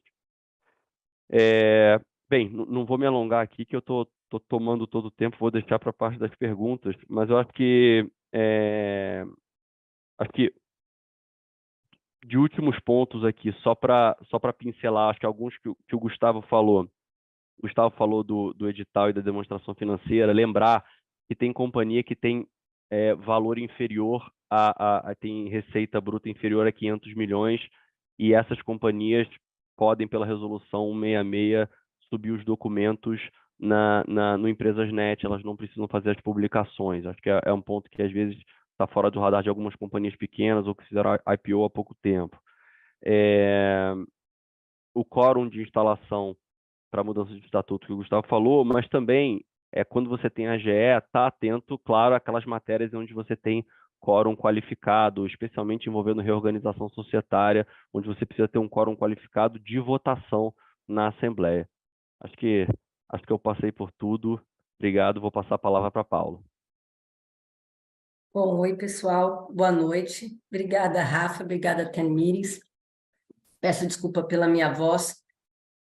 Bem, não vou me alongar aqui, que eu estou tomando todo o tempo, vou deixar para a parte das perguntas, mas eu acho que de últimos pontos aqui, só para pincelar, acho que alguns que o Gustavo falou. O Gustavo falou do edital e da demonstração financeira, lembrar que tem companhia que tem valor inferior tem receita bruta inferior a 500 milhões, e essas companhias podem, pela resolução 166, subir os documentos no Empresas.net, elas não precisam fazer as publicações. Acho que é um ponto que, às vezes, está fora do radar de algumas companhias pequenas ou que fizeram IPO há pouco tempo. O quórum de instalação para a mudança de estatuto que o Gustavo falou, mas também, quando você tem a AGE, está atento, claro, àquelas matérias onde você tem quórum qualificado, especialmente envolvendo reorganização societária, onde você precisa ter um quórum qualificado de votação na Assembleia. Acho que eu passei por tudo. Obrigado, vou passar a palavra para a Paula. Bom, oi, pessoal, boa noite. Obrigada, Rafa, obrigada, Tenmires. Peço desculpa pela minha voz,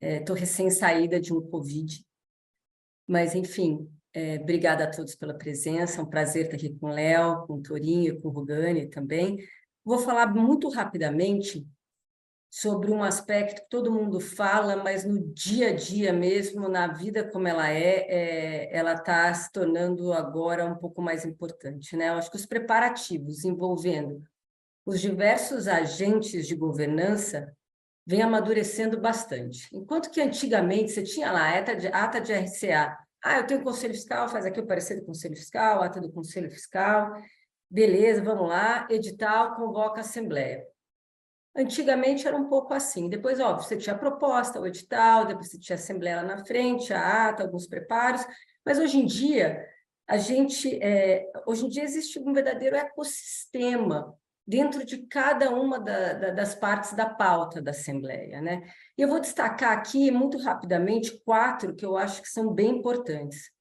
estou recém-saída de um Covid, mas, enfim, obrigada a todos pela presença, é um prazer estar aqui com o Léo, com o Torinho, com o Rugani também. Vou falar muito rapidamente sobre um aspecto que todo mundo fala, mas no dia a dia mesmo, na vida como ela ela está se tornando agora um pouco mais importante, né? Eu acho que os preparativos envolvendo os diversos agentes de governança vem amadurecendo bastante. Enquanto que antigamente você tinha lá ata de RCA, eu tenho conselho fiscal, faz aqui o parecer do conselho fiscal, ata do conselho fiscal, beleza, vamos lá, edital, convoca a assembleia. Antigamente era um pouco assim, depois, óbvio, você tinha a proposta, o edital, depois você tinha a assembleia lá na frente, a ata, alguns preparos, mas hoje em dia, hoje em dia existe um verdadeiro ecossistema dentro de cada uma das partes da pauta da Assembleia, né? E eu vou destacar aqui, muito rapidamente, 4 que eu acho que são bem importantes.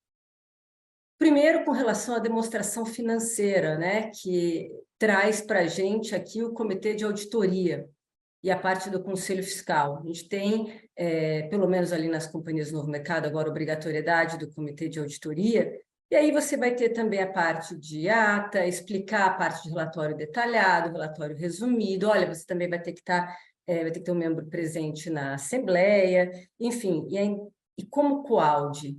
Primeiro, com relação à demonstração financeira, né, que traz para a gente aqui o Comitê de Auditoria e a parte do Conselho Fiscal. A gente tem, pelo menos ali nas companhias do Novo Mercado, agora a obrigatoriedade do Comitê de Auditoria, e aí você vai ter também a parte de ata, explicar a parte de relatório detalhado, relatório resumido. Olha, você também vai ter que vai ter que ter um membro presente na Assembleia, enfim. E como COAUD,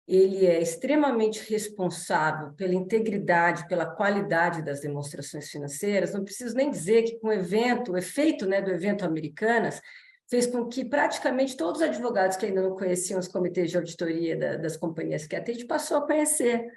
ele é extremamente responsável pela integridade, pela qualidade das demonstrações financeiras. Não preciso nem dizer que com o efeito, né, do evento Americanas fez com que praticamente todos os advogados que ainda não conheciam os comitês de auditoria das companhias que atende passou a conhecer,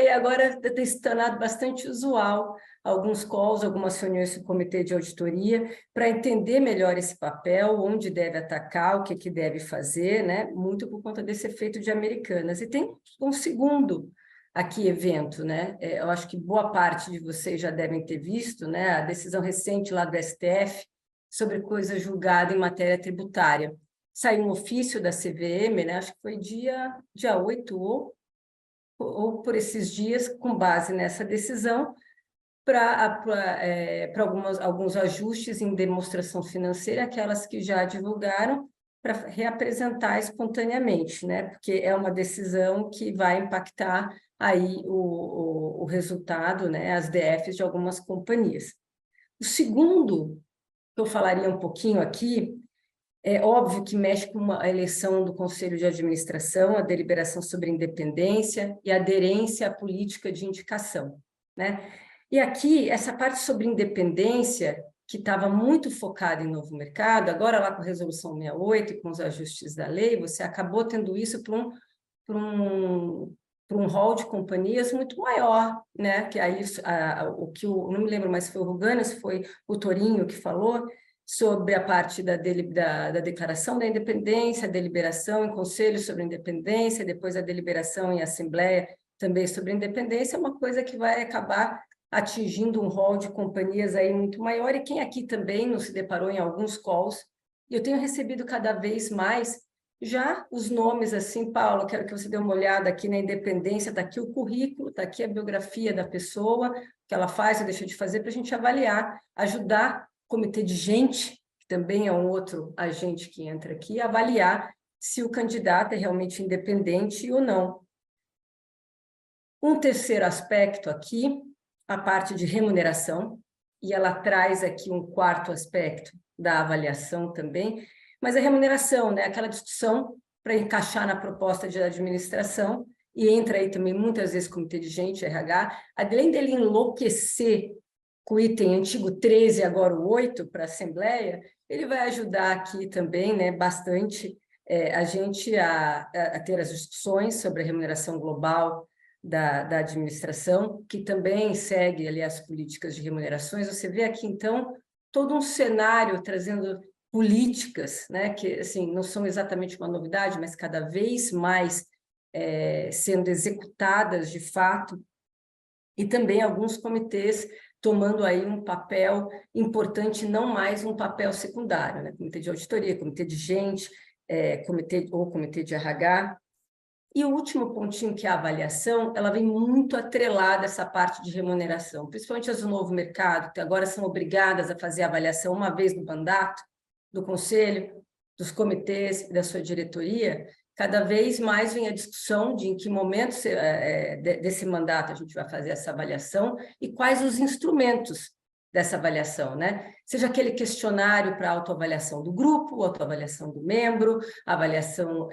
e agora tem se tornado bastante usual alguns calls, algumas reuniões do comitê de auditoria, para entender melhor esse papel, onde deve atacar, o que deve fazer, né? Muito por conta desse efeito de Americanas. E tem um segundo aqui evento, né? Eu acho que boa parte de vocês já devem ter visto, né? A decisão recente lá do STF sobre coisa julgada em matéria tributária. Saiu um ofício da CVM, né? Acho que foi dia 8 ou por esses dias, com base nessa decisão, para alguns ajustes em demonstração financeira, aquelas que já divulgaram, para reapresentar espontaneamente, né? Porque é uma decisão que vai impactar aí o resultado, né? As DFs de algumas companhias. O segundo, que eu falaria um pouquinho aqui, é óbvio que mexe com a eleição do Conselho de Administração, a deliberação sobre independência e aderência à política de indicação, né? E aqui, essa parte sobre independência, que estava muito focada em Novo Mercado, agora lá com a Resolução 68 e com os ajustes da lei, você acabou tendo isso para um rol de companhias muito maior, né? Que aí, não me lembro mais se foi o Rugani, se foi o Torinho que falou, sobre a parte da declaração da independência, a deliberação em conselho sobre a independência, depois a deliberação em assembleia também sobre a independência, é uma coisa que vai acabar atingindo um rol de companhias aí muito maior, e quem aqui também não se deparou em alguns calls, e eu tenho recebido cada vez mais já os nomes assim, Paulo, quero que você dê uma olhada aqui na independência, está aqui o currículo, está aqui a biografia da pessoa, o que ela faz ou deixa de fazer, para a gente avaliar, ajudar o comitê de gente, que também é um outro agente que entra aqui, a avaliar se o candidato é realmente independente ou não. Um terceiro aspecto aqui, a parte de remuneração, e ela traz aqui um quarto aspecto da avaliação também, mas a remuneração, né, aquela discussão para encaixar na proposta de administração, e entra aí também muitas vezes o comitê de gente, RH, além dele enlouquecer com o item antigo 13, agora o 8, para a Assembleia, ele vai ajudar aqui também, né, bastante a gente a ter as discussões sobre a remuneração global da administração, que também segue ali as políticas de remunerações. Você vê aqui, então, todo um cenário trazendo políticas, né, que assim, não são exatamente uma novidade, mas cada vez mais sendo executadas de fato, e também alguns comitês tomando aí um papel importante, não mais um papel secundário, né? Comitê de auditoria, comitê de gente, comitê de RH. E o último pontinho, que é a avaliação, ela vem muito atrelada a essa parte de remuneração, principalmente as do novo mercado, que agora são obrigadas a fazer a avaliação uma vez no mandato do conselho, dos comitês e da sua diretoria. Cada vez mais vem a discussão de em que momento desse mandato a gente vai fazer essa avaliação e quais os instrumentos dessa avaliação, né? Seja aquele questionário para autoavaliação do grupo, autoavaliação do membro, avaliação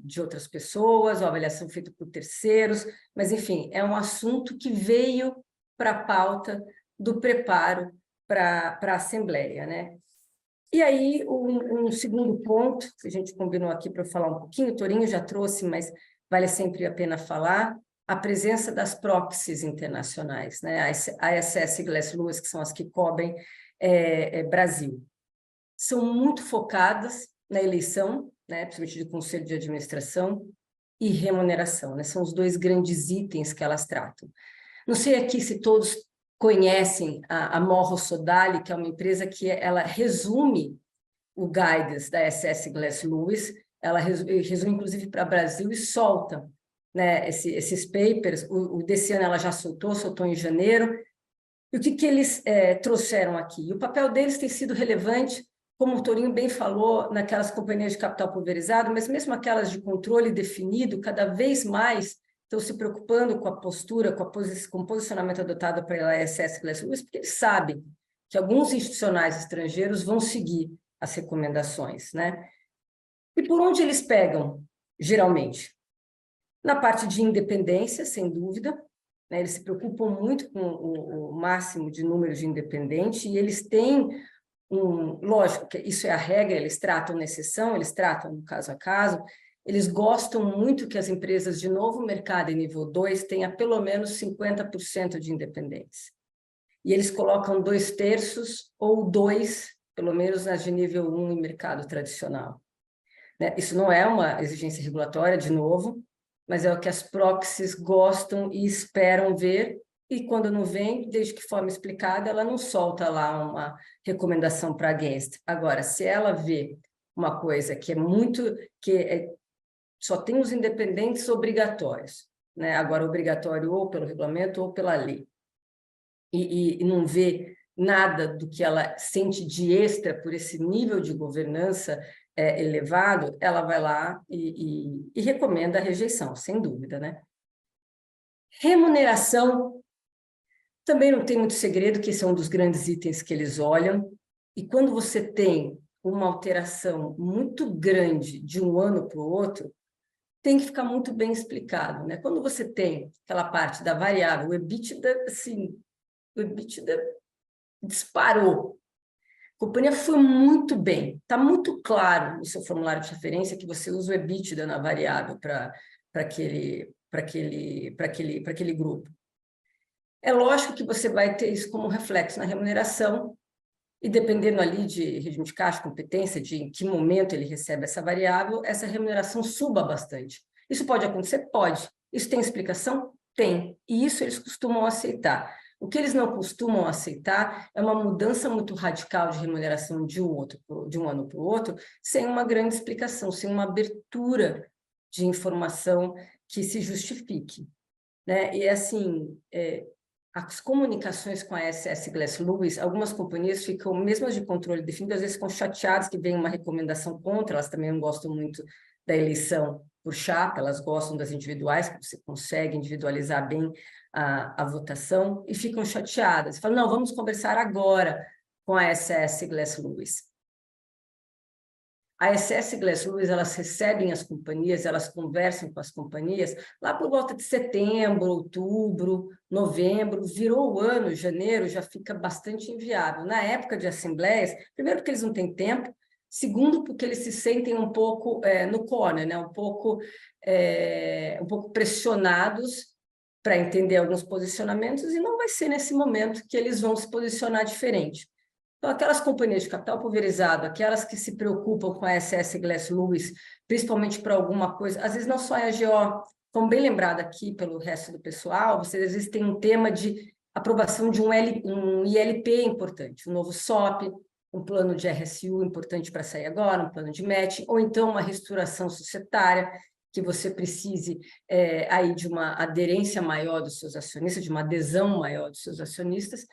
de outras pessoas, ou avaliação feita por terceiros, mas, enfim, é um assunto que veio para a pauta do preparo para a Assembleia, né? E aí, um segundo ponto, que a gente combinou aqui para eu falar um pouquinho, o Torinho já trouxe, mas vale sempre a pena falar, a presença das proxies internacionais, né? A ISS e Glass Lewis, que são as que cobrem Brasil. São muito focadas na eleição, né? Principalmente de conselho de administração e remuneração, né? São os dois grandes itens que elas tratam. Não sei aqui se todos conhecem a Morro Sodali, que é uma empresa que ela resume o guidance da ISS Glass Lewis, ela resume inclusive para o Brasil e solta, né, esses papers. O desse ano ela já soltou em janeiro. E o que eles trouxeram aqui? E o papel deles tem sido relevante, como o Torinho bem falou, naquelas companhias de capital pulverizado, mas mesmo aquelas de controle definido, cada vez mais estão se preocupando com a postura, com o posicionamento adotado pela ISS Glass Lewis, porque eles sabem que alguns institucionais estrangeiros vão seguir as recomendações, né? E por onde eles pegam, geralmente? Na parte de independência, sem dúvida, né? Eles se preocupam muito com o máximo de número de independentes, e eles têm lógico que isso é a regra, eles tratam na exceção, eles tratam no caso a caso. Eles gostam muito que as empresas de novo mercado em nível 2 tenham pelo menos 50% de independentes. E eles colocam 2/3 ou 2, pelo menos nas de nível 1 em mercado tradicional. Né? Isso não é uma exigência regulatória, de novo, mas é o que as proxies gostam e esperam ver, e quando não vem, desde que forma explicada, ela não solta lá uma recomendação para against. Agora, se ela vê uma coisa que é muito... só tem os independentes obrigatórios, né? Agora, obrigatório ou pelo regulamento ou pela lei, e não vê nada do que ela sente de extra por esse nível de governança elevado, ela vai lá e recomenda a rejeição, sem dúvida, né? Remuneração também não tem muito segredo, que esse é um dos grandes itens que eles olham, e quando você tem uma alteração muito grande de um ano para o outro, tem que ficar muito bem explicado, né? Quando você tem aquela parte da variável, o EBITDA, assim, o EBITDA disparou. A companhia foi muito bem. Está muito claro no seu formulário de referência que você usa o EBITDA na variável para aquele grupo. É lógico que você vai ter isso como reflexo na remuneração, e dependendo ali de regime de caixa, competência, de em que momento ele recebe essa variável, essa remuneração suba bastante. Isso pode acontecer? Pode. Isso tem explicação? Tem. E isso eles costumam aceitar. O que eles não costumam aceitar é uma mudança muito radical de remuneração de um ano para o outro, sem uma grande explicação, sem uma abertura de informação que se justifique, né? E assim, as comunicações com a SS Glass Lewis, algumas companhias ficam, mesmo as de controle definido, às vezes ficam chateadas que vem uma recomendação contra, elas também não gostam muito da eleição por chapa, elas gostam das individuais, que você consegue individualizar bem a votação, e ficam chateadas. Falam, não, vamos conversar agora com a SS Glass Lewis. A SS Glass Lewis, elas recebem as companhias, elas conversam com as companhias lá por volta de setembro, outubro, novembro, virou o ano, janeiro, já fica bastante inviável. Na época de assembleias, primeiro porque eles não têm tempo, segundo porque eles se sentem um pouco no corner, né? um pouco pressionados para entender alguns posicionamentos, e não vai ser nesse momento que eles vão se posicionar diferente. Então, aquelas companhias de capital pulverizado, aquelas que se preocupam com a SS Glass Lewis, principalmente para alguma coisa, às vezes não só a AGO, como bem lembrado aqui pelo resto do pessoal, vocês às vezes têm um tema de aprovação de um ILP importante, um novo SOP, um plano de RSU importante para sair agora, um plano de match, ou então uma reestruturação societária, que você precise aí de uma aderência maior dos seus acionistas, de uma adesão maior dos seus acionistas.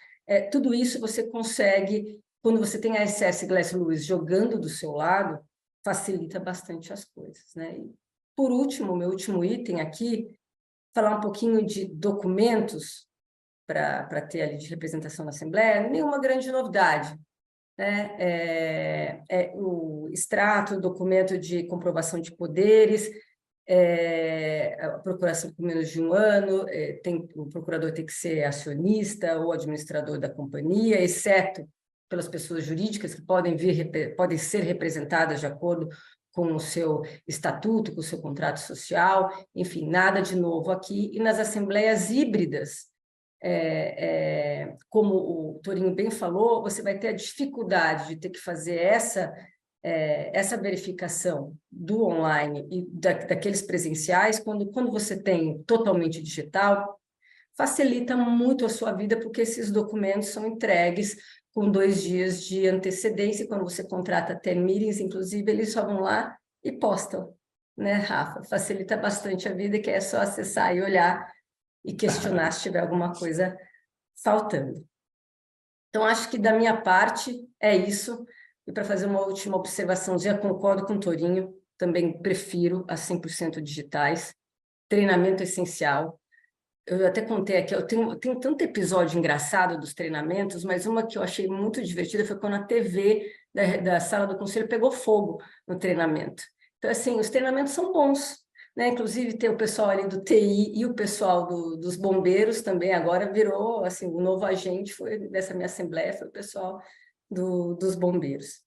Tudo isso você consegue, quando você tem a SS Glass Lewis jogando do seu lado, facilita bastante as coisas, né? E, por último, meu último item aqui, falar um pouquinho de documentos para ter ali de representação na Assembleia, nenhuma grande novidade, né? O extrato, o documento de comprovação de poderes, a procuração por menos de um ano, o procurador tem que ser acionista ou administrador da companhia, exceto pelas pessoas jurídicas que podem ser representadas de acordo com o seu estatuto, com o seu contrato social, enfim, nada de novo aqui. E nas assembleias híbridas, como o Torinho bem falou, você vai ter a dificuldade de ter que fazer essa verificação do online e daqueles presenciais, quando você tem totalmente digital, facilita muito a sua vida, porque esses documentos são entregues com 2 dias de antecedência, e quando você contrata Ten Meetings, inclusive, eles só vão lá e postam, né, Rafa? Facilita bastante a vida, que é só acessar e olhar e questionar se tiver alguma coisa faltando. Então, acho que da minha parte é isso. E para fazer uma última observaçãozinha, concordo com o Torinho, também prefiro as 100% digitais. Treinamento essencial. Eu até contei aqui, eu tenho tanto episódio engraçado dos treinamentos, mas uma que eu achei muito divertida foi quando a TV da sala do conselho pegou fogo no treinamento. Então, assim, os treinamentos são bons, né? Inclusive, tem o pessoal ali do TI e o pessoal dos bombeiros também agora virou, assim, o novo agente dessa minha assembleia foi o pessoal dos bombeiros.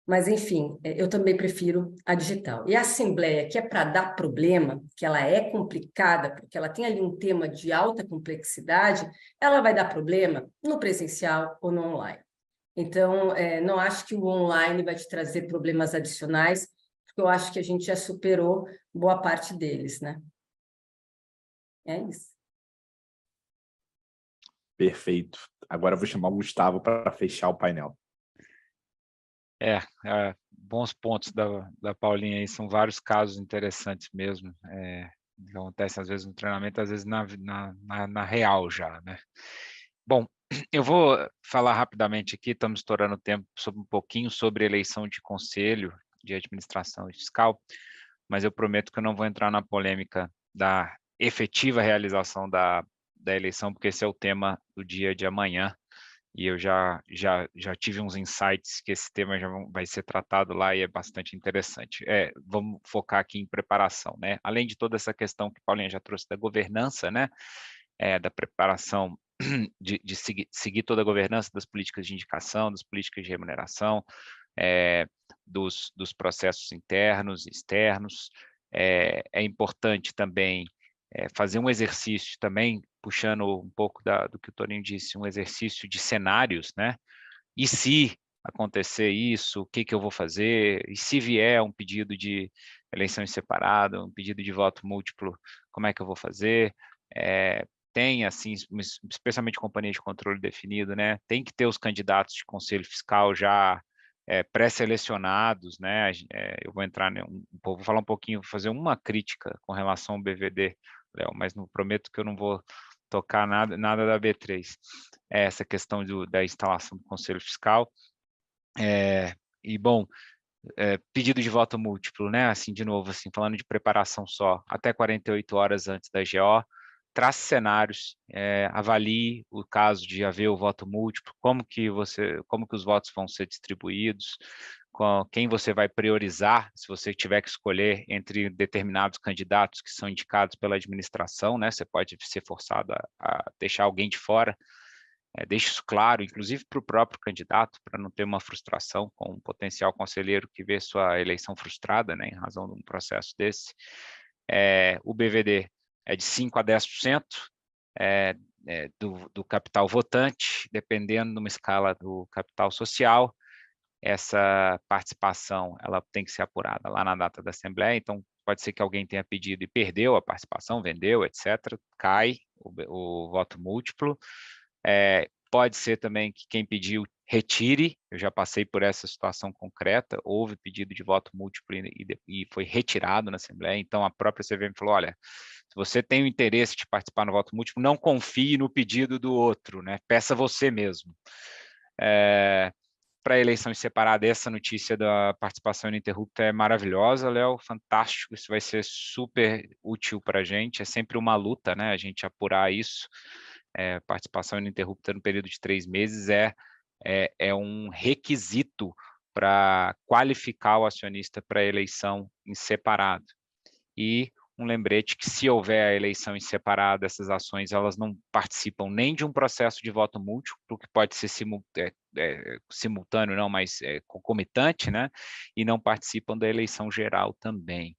Mas, enfim, eu também prefiro a digital. E a assembleia, que é para dar problema, que ela é complicada, porque ela tem ali um tema de alta complexidade, ela vai dar problema no presencial ou no online. Então, não acho que o online vai te trazer problemas adicionais, porque eu acho que a gente já superou boa parte deles, né? É isso. Perfeito. Agora eu vou chamar o Gustavo para fechar o painel. Bons pontos da Paulinha aí, são vários casos interessantes mesmo, que acontecem às vezes no treinamento, às vezes na real já, né? Bom, eu vou falar rapidamente aqui, estamos estourando o tempo, um pouquinho sobre eleição de conselho de administração fiscal, mas eu prometo que eu não vou entrar na polêmica da efetiva realização da eleição, porque esse é o tema do dia de amanhã, e eu já tive uns insights que esse tema já vai ser tratado lá e é bastante interessante. Vamos focar aqui em preparação, né? Além de toda essa questão que Paulinha já trouxe da governança, né? Da preparação de seguir toda a governança das políticas de indicação, das políticas de remuneração, dos processos internos e externos. É importante também fazer um exercício também, puxando um pouco do que o Torinho disse, um exercício de cenários, né? e se acontecer isso, o que eu vou fazer? E se vier um pedido de eleição separada, um pedido de voto múltiplo, como é que eu vou fazer? Tem, assim, especialmente companhia de controle definido, né? Tem que ter os candidatos de conselho fiscal já pré-selecionados, né? Eu vou entrar, vou falar um pouquinho, vou fazer uma crítica com relação ao BVD, Léo, mas não prometo que eu não vou tocar nada da B3. Essa questão da instalação do conselho fiscal. Bom, pedido de voto múltiplo, né? Assim, de novo, assim, falando de preparação só, até 48 horas antes da GO, trace cenários, avalie o caso de haver o voto múltiplo, como que os votos vão ser distribuídos, quem você vai priorizar, se você tiver que escolher entre determinados candidatos que são indicados pela administração, né? Você pode ser forçado a deixar alguém de fora. Deixe isso claro, inclusive para o próprio candidato, para não ter uma frustração com um potencial conselheiro que vê sua eleição frustrada, né, em razão de um processo desse. O BVD é de 5% a 10% do capital votante, dependendo de uma escala do capital social. Essa participação ela tem que ser apurada lá na data da Assembleia, então pode ser que alguém tenha pedido e perdeu a participação, vendeu, etc., cai o voto múltiplo. Pode ser também que quem pediu retire, eu já passei por essa situação concreta, houve pedido de voto múltiplo e foi retirado na Assembleia, então a própria CVM falou, olha, se você tem o interesse de participar no voto múltiplo, não confie no pedido do outro, né? Peça você mesmo. Para eleição separada, essa notícia da participação ininterrupta é maravilhosa, Léo, fantástico, isso vai ser super útil para a gente, é sempre uma luta, né, a gente apurar isso. Participação ininterrupta no período de 3 meses é um requisito para qualificar o acionista para a eleição em separado. E um lembrete que se houver a eleição em separado, essas ações elas não participam nem de um processo de voto múltiplo, que pode ser simultâneo, não, mas concomitante, né? E não participam da eleição geral também.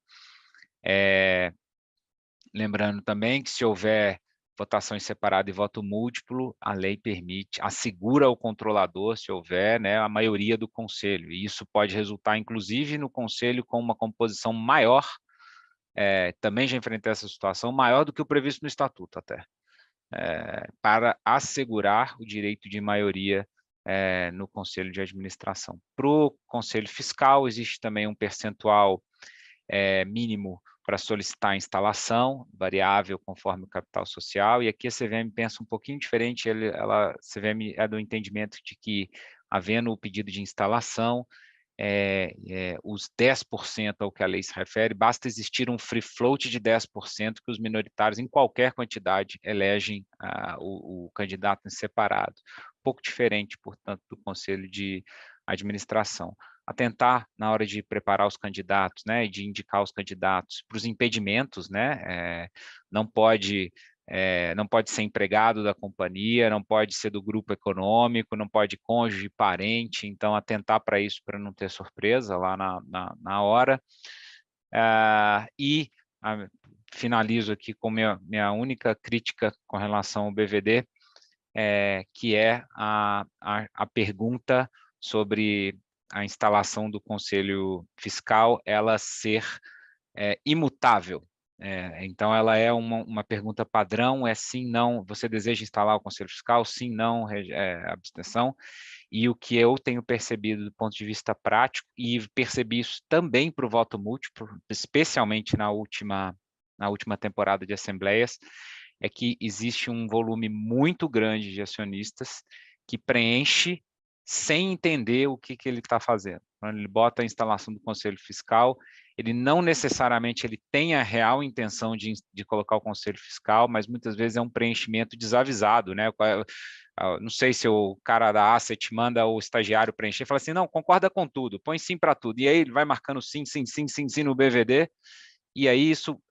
Lembrando também que se houver votação em separado e voto múltiplo, a lei permite, assegura ao controlador, se houver, né, a maioria do conselho. E isso pode resultar, inclusive, no conselho com uma composição maior, também já enfrentei essa situação, maior do que o previsto no estatuto até, para assegurar o direito de maioria no conselho de administração. Para o conselho fiscal, existe também um percentual mínimo para solicitar a instalação, variável conforme o capital social, e aqui a CVM pensa um pouquinho diferente, a CVM é do entendimento de que, havendo o pedido de instalação, os 10% ao que a lei se refere, basta existir um free float de 10% que os minoritários, em qualquer quantidade, elegem o candidato em separado. Um pouco diferente, portanto, do Conselho de Administração. Atentar na hora de preparar os candidatos, né, e de indicar os candidatos para os impedimentos, né, não pode ser empregado da companhia, não pode ser do grupo econômico, não pode cônjuge, parente, então atentar para isso para não ter surpresa lá na hora. Finalizo aqui com minha única crítica com relação ao BVD, que é a pergunta sobre a instalação do Conselho Fiscal, ela ser imutável. Então, ela é uma pergunta padrão, sim, não, você deseja instalar o Conselho Fiscal? Sim, não, abstenção. E o que eu tenho percebido do ponto de vista prático, e percebi isso também para o voto múltiplo, especialmente na última temporada de assembleias, é que existe um volume muito grande de acionistas que preenche sem entender o que ele está fazendo. Quando ele bota a instalação do Conselho Fiscal, ele não necessariamente tem a real intenção de colocar o Conselho Fiscal, mas muitas vezes é um preenchimento desavisado, né? Não sei se o cara da Asset manda o estagiário preencher e fala assim, não, concorda com tudo, põe sim para tudo. E aí ele vai marcando sim, sim, sim, sim, sim no BVD, e aí isso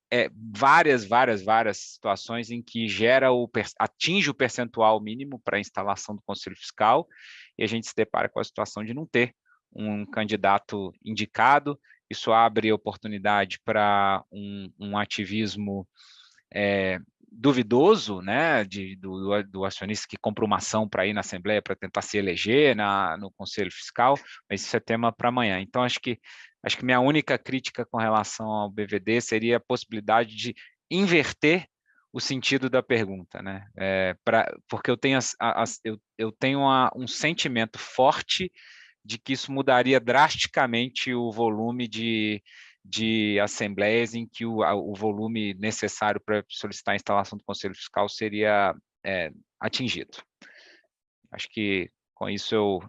várias situações em que atinge o percentual mínimo para a instalação do Conselho Fiscal, e a gente se depara com a situação de não ter um candidato indicado. Isso abre oportunidade para um ativismo duvidoso, né, do acionista que compra uma ação para ir na Assembleia para tentar se eleger no Conselho Fiscal, mas isso é tema para amanhã. Então, acho que minha única crítica com relação ao BVD seria a possibilidade de inverter o sentido da pergunta, né? Porque eu tenho, eu tenho um sentimento forte de que isso mudaria drasticamente o volume de assembleias em que o volume necessário para solicitar a instalação do Conselho Fiscal seria atingido. Acho que com isso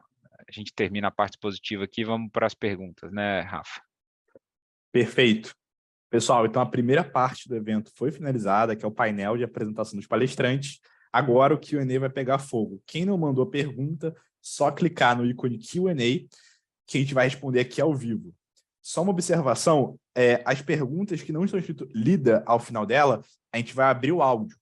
a gente termina a parte positiva aqui, vamos para as perguntas, né, Rafa? Perfeito. Pessoal, então a primeira parte do evento foi finalizada, que é o painel de apresentação dos palestrantes. Agora o Q&A vai pegar fogo. Quem não mandou pergunta, só clicar no ícone Q&A, que a gente vai responder aqui ao vivo. Só uma observação, as perguntas que não estão escritas lida ao final dela, a gente vai abrir o áudio.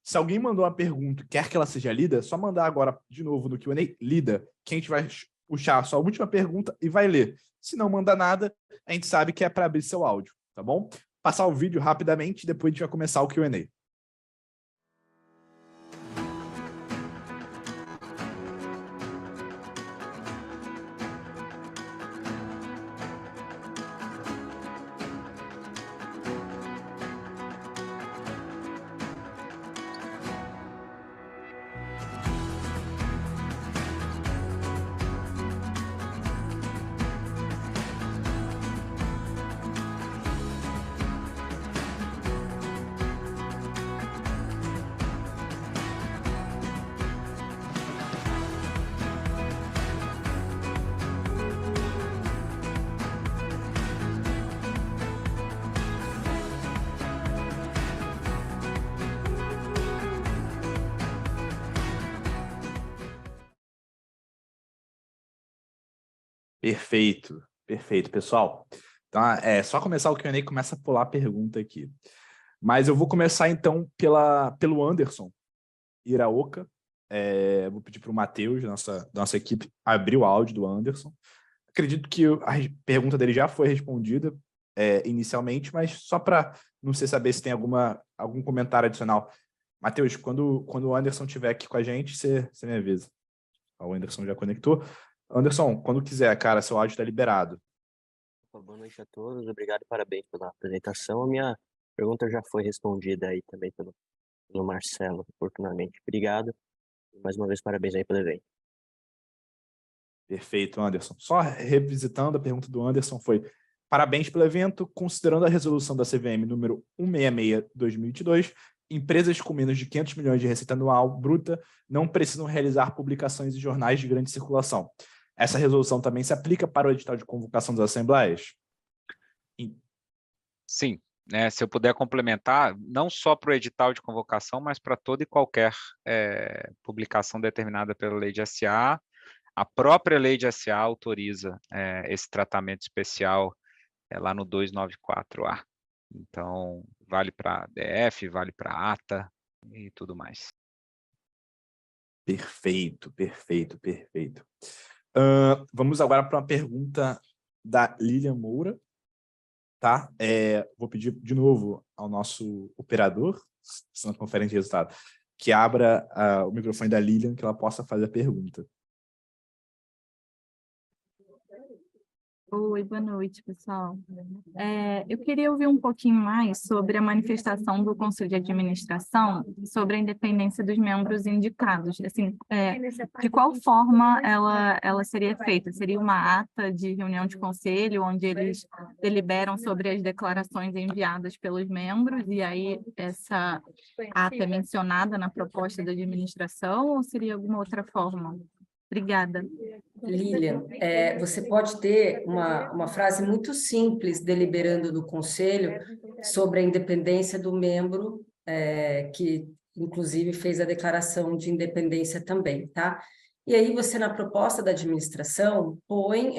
Se alguém mandou uma pergunta e quer que ela seja lida, só mandar agora de novo no Q&A, lida, que a gente vai puxar só a última pergunta e vai ler. Se não manda nada, a gente sabe que é para abrir seu áudio, tá bom? Passar o vídeo rapidamente, depois a gente vai começar o Q&A. Perfeito, perfeito, pessoal. Então, só começar o Q&A, começa a pular a pergunta aqui. Mas eu vou começar, então, pelo Anderson Iraoka. Vou pedir para o Matheus, da nossa equipe, abrir o áudio do Anderson. Acredito que a pergunta dele já foi respondida inicialmente, mas só para não sei saber se tem algum comentário adicional. Matheus, quando o Anderson estiver aqui com a gente, você me avisa. O Anderson já conectou. Anderson, quando quiser, cara, seu áudio está liberado. Boa noite a todos, obrigado e parabéns pela apresentação. A minha pergunta já foi respondida aí também pelo Marcelo, oportunamente. Obrigado. Mais uma vez, parabéns aí pelo evento. Perfeito, Anderson. Só revisitando, a pergunta do Anderson foi: parabéns pelo evento, considerando a resolução da CVM número 166/2022, empresas com menos de 500 milhões de receita anual bruta não precisam realizar publicações em jornais de grande circulação. Essa resolução também se aplica para o edital de convocação das assembleias? Sim, né, se eu puder complementar, não só para o edital de convocação, mas para toda e qualquer publicação determinada pela lei de SA. A própria lei de SA autoriza esse tratamento especial lá no 294A. Então, vale para DF, vale para ATA e tudo mais. Perfeito, perfeito, perfeito. Vamos agora para uma pergunta da Lilian Moura. Tá? Vou pedir de novo ao nosso operador, na conferência de resultado, que abra o microfone da Lilian, que ela possa fazer a pergunta. Oi, boa noite, pessoal. Eu queria ouvir um pouquinho mais sobre a manifestação do Conselho de Administração sobre a independência dos membros indicados. Assim, de qual forma ela seria feita? Seria uma ata de reunião de conselho, onde eles deliberam sobre as declarações enviadas pelos membros, e aí essa ata é mencionada na proposta da administração, ou seria alguma outra forma? Obrigada. Lilian, você pode ter uma frase muito simples deliberando do Conselho sobre a independência do membro, que inclusive fez a declaração de independência também, tá? E aí você, na proposta da administração, põe,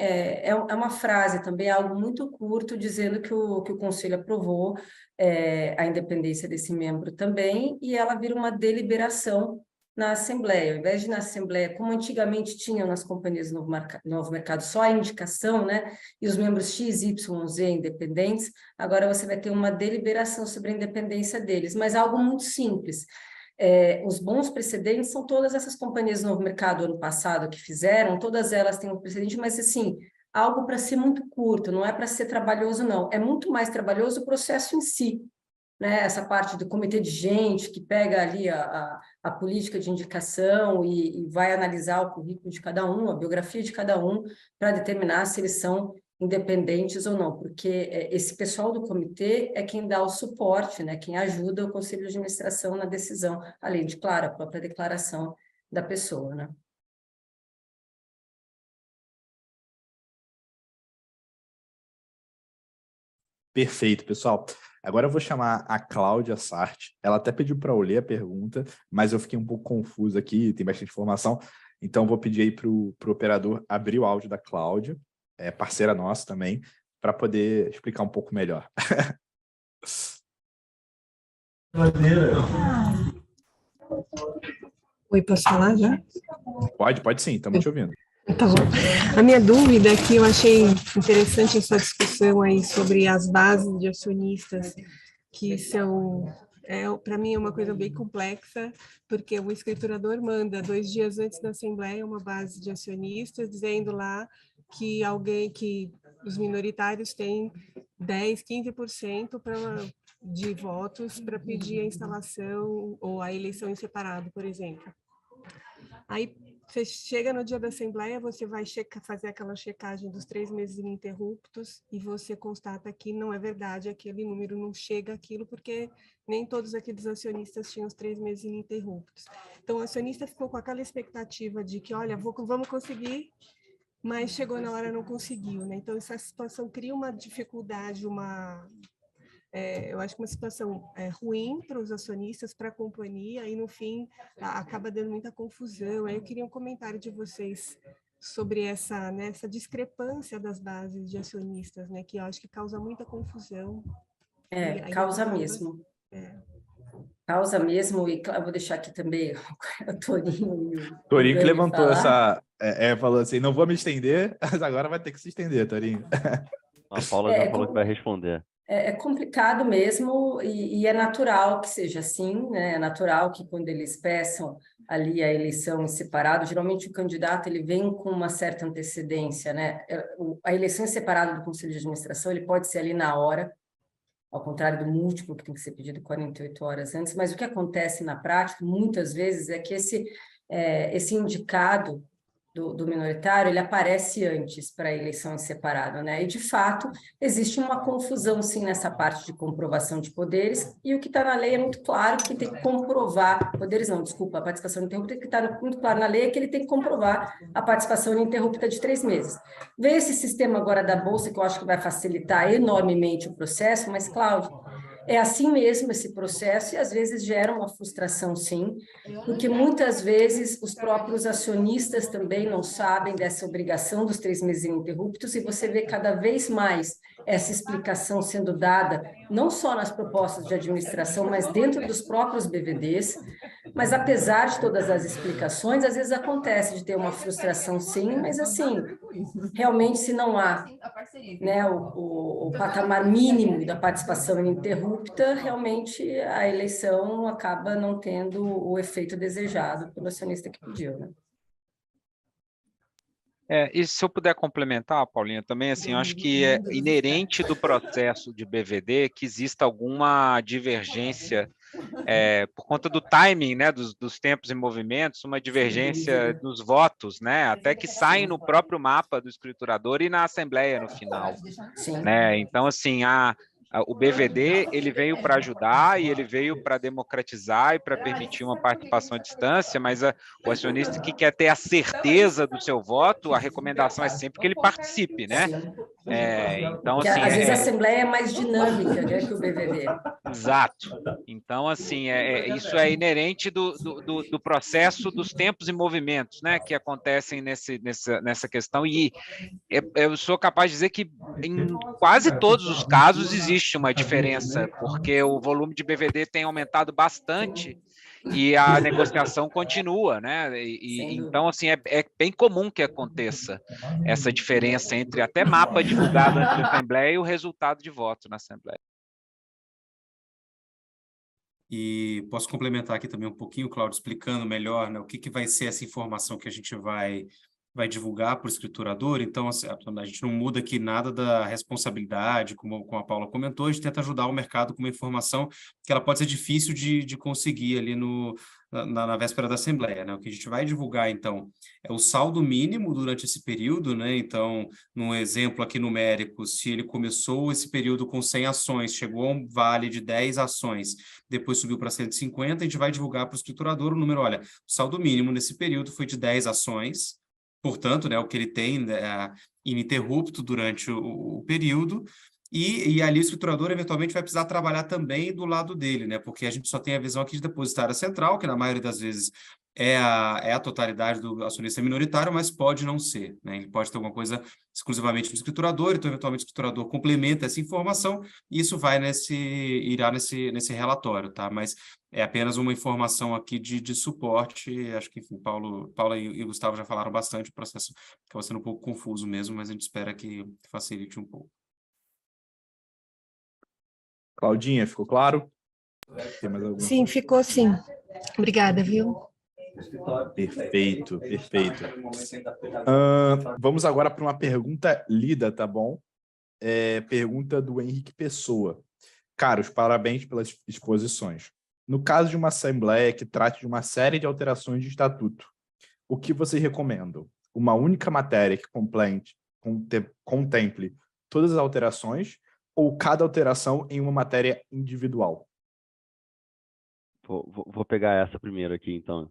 uma frase também, algo muito curto, dizendo que o Conselho aprovou a independência desse membro também, e ela vira uma deliberação na Assembleia. Ao invés de na Assembleia, como antigamente tinham nas companhias do Novo Mercado, só a indicação, né? E os membros X, Y, Z independentes, agora você vai ter uma deliberação sobre a independência deles, mas algo muito simples. Os bons precedentes são todas essas companhias do Novo Mercado ano passado que fizeram, todas elas têm um precedente, mas assim, algo para ser muito curto, não é para ser trabalhoso, não. É muito mais trabalhoso o processo em si, né? Essa parte do comitê de gente que pega ali a política de indicação e vai analisar o currículo de cada um, a biografia de cada um, para determinar se eles são independentes ou não, porque esse pessoal do comitê é quem dá o suporte, né? Quem ajuda o conselho de administração na decisão, além de, claro, a própria declaração da pessoa, né? Perfeito, pessoal. Agora eu vou chamar a Cláudia Sarti. Ela até pediu para eu ler a pergunta, mas eu fiquei um pouco confuso aqui, tem bastante informação. Então, vou pedir aí para o operador abrir o áudio da Cláudia, parceira nossa também, para poder explicar um pouco melhor. Oi, posso falar já? Pode sim, estamos te ouvindo. Tá bom. A minha dúvida é que eu achei interessante essa discussão aí sobre as bases de acionistas, que são, para mim, é uma coisa bem complexa, porque o escriturador manda 2 dias antes da Assembleia uma base de acionistas, dizendo lá que os minoritários têm 10%, 15% de votos para pedir a instalação ou a eleição em separado, por exemplo. Aí, você chega no dia da Assembleia, você vai fazer aquela checagem dos 3 meses ininterruptos e você constata que não é verdade, aquele número não chega àquilo, porque nem todos aqueles acionistas tinham os 3 meses ininterruptos. Então, o acionista ficou com aquela expectativa de que, olha, vamos conseguir, mas chegou na hora e não conseguiu, né? Então, essa situação cria uma dificuldade, eu acho que uma situação ruim para os acionistas, para a companhia, e no fim acaba dando muita confusão. Aí eu queria um comentário de vocês sobre essa discrepância das bases de acionistas, né, que eu acho que causa muita confusão. Causa mesmo. Causa mesmo, e eu vou deixar aqui também o Torinho. Torinho que levantou falou assim, não vou me estender, mas agora vai ter que se estender, Torinho. A Paula já falou que vai responder. É complicado mesmo e é natural que seja assim, né? É natural que quando eles peçam ali a eleição em separado, geralmente o candidato ele vem com uma certa antecedência, né? A eleição em separado do Conselho de Administração ele pode ser ali na hora, ao contrário do múltiplo que tem que ser pedido 48 horas antes, mas o que acontece na prática, muitas vezes, é que esse indicado do minoritário, ele aparece antes para a eleição em separado, né? E, de fato, existe uma confusão, sim, nessa parte de comprovação de poderes, e o que está na lei é muito claro que tem que comprovar, poderes não, desculpa, a participação ininterrupta, o que está muito claro na lei é que ele tem que comprovar a participação ininterrupta de 3 meses. Veio esse sistema agora da Bolsa, que eu acho que vai facilitar enormemente o processo, mas, Cláudio, é assim mesmo esse processo e às vezes gera uma frustração, sim, porque muitas vezes os próprios acionistas também não sabem dessa obrigação dos 3 meses ininterruptos e você vê cada vez mais essa explicação sendo dada, não só nas propostas de administração, mas dentro dos próprios BVDs, mas apesar de todas as explicações, às vezes acontece de ter uma frustração, sim, mas assim, realmente se não há, né, o patamar mínimo da participação ininterrupta, realmente a eleição acaba não tendo o efeito desejado pelo acionista que pediu, né? E se eu puder complementar, Paulinha, também, assim, eu acho que é inerente do processo de BVD que exista alguma divergência por conta do timing, né, dos tempos e movimentos, uma divergência dos votos, né, até que saem no próprio mapa do escriturador e na Assembleia no final. Né? Então, assim, o BVD ele veio para ajudar e ele veio para democratizar e para permitir uma participação à distância, mas o acionista que quer ter a certeza do seu voto, a recomendação é sempre que ele participe, né? Então, assim, às vezes a Assembleia é mais dinâmica, né, que o BVD. Exato. Então, assim, isso é inerente do processo dos tempos e movimentos, né, que acontecem nessa questão, e eu sou capaz de dizer que em quase todos os casos existe uma diferença, porque o volume de BVD tem aumentado bastante, e a negociação continua, né? Então, assim, é bem comum que aconteça essa diferença entre até mapa divulgado antes da Assembleia e o resultado de voto na Assembleia. E posso complementar aqui também um pouquinho, Cláudio, explicando melhor, né, o que vai ser essa informação que a gente vai divulgar para o escriturador. Então, assim, a gente não muda aqui nada da responsabilidade, como a Paula comentou, a gente tenta ajudar o mercado com uma informação que ela pode ser difícil de conseguir ali na véspera da Assembleia, né? O que a gente vai divulgar, então, é o saldo mínimo durante esse período, né? Então, num exemplo aqui numérico, se ele começou esse período com 100 ações, chegou a um vale de 10 ações, depois subiu para 150, a gente vai divulgar para o escriturador o número, olha, o saldo mínimo nesse período foi de 10 ações, portanto, né, o que ele tem, né, ininterrupto durante o período, e ali o escriturador eventualmente vai precisar trabalhar também do lado dele, né, porque a gente só tem a visão aqui de depositária central, que na maioria das vezes é a totalidade do acionista minoritário, mas pode não ser, né, ele pode ter alguma coisa exclusivamente do escriturador, então eventualmente o escriturador complementa essa informação, e isso irá nesse relatório, tá, mas é apenas uma informação aqui de suporte. Acho que, enfim, Paula e Gustavo já falaram bastante, o processo acaba sendo um pouco confuso mesmo, mas a gente espera que facilite um pouco. Claudinha, ficou claro? Tem mais alguma? Sim, ficou sim. Obrigada, viu? Perfeito, perfeito. Vamos agora para uma pergunta lida, tá bom? Pergunta do Henrique Pessoa. Caros, parabéns pelas exposições. No caso de uma assembleia que trate de uma série de alterações de estatuto, o que vocês recomendam? Uma única matéria que contemple todas as alterações ou cada alteração em uma matéria individual? Vou pegar essa primeiro aqui, então.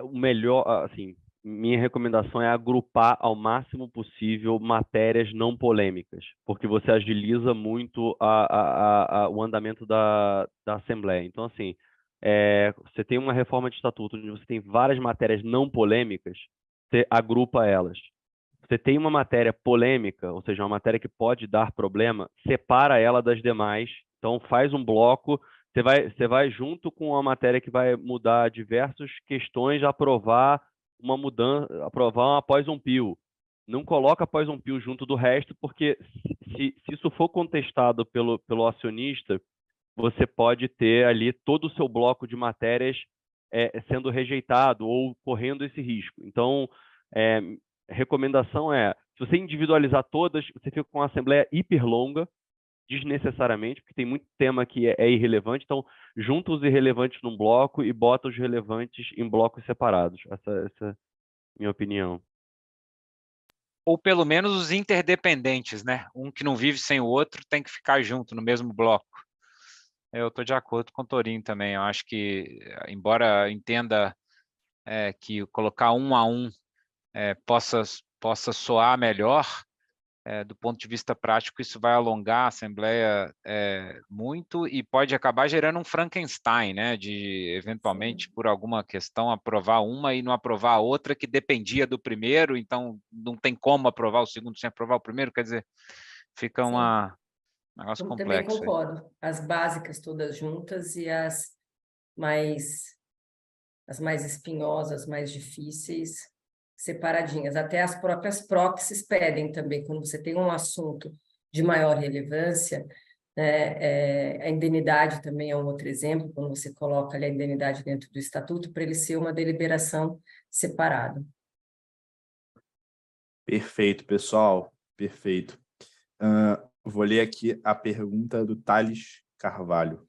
O melhor, assim, minha recomendação é agrupar ao máximo possível matérias não polêmicas, porque você agiliza muito o andamento da Assembleia. Então, assim, você tem uma reforma de estatuto onde você tem várias matérias não polêmicas, você agrupa elas. Você tem uma matéria polêmica, ou seja, uma matéria que pode dar problema, separa ela das demais. Então, faz um bloco. Você vai junto com a matéria que vai mudar diversas questões, aprovar uma mudança, aprovar um após um PIL. Não coloca após um PIL junto do resto, porque se isso for contestado pelo acionista, você pode ter ali todo o seu bloco de matérias sendo rejeitado ou correndo esse risco. Então, recomendação se você individualizar todas, você fica com uma assembleia hiper longa, desnecessariamente, porque tem muito tema que é irrelevante, então junta os irrelevantes num bloco e bota os relevantes em blocos separados. Essa é a minha opinião. Ou pelo menos os interdependentes, né? Um que não vive sem o outro tem que ficar junto no mesmo bloco. Eu estou de acordo com o Torinho também. Eu acho que, embora entenda que colocar um a um possa soar melhor, do ponto de vista prático, isso vai alongar a Assembleia muito e pode acabar gerando um Frankenstein, né? De, eventualmente, por alguma questão, aprovar uma e não aprovar a outra que dependia do primeiro, então não tem como aprovar o segundo sem aprovar o primeiro, quer dizer, fica um negócio complexo. Também concordo. As básicas todas juntas e as mais espinhosas, mais difíceis, separadinhas. Até as próprias proxies pedem também, quando você tem um assunto de maior relevância, a indenidade também é um outro exemplo, quando você coloca ali a indenidade dentro do estatuto, para ele ser uma deliberação separada. Perfeito, pessoal. Perfeito. Vou ler aqui a pergunta do Thales Carvalho.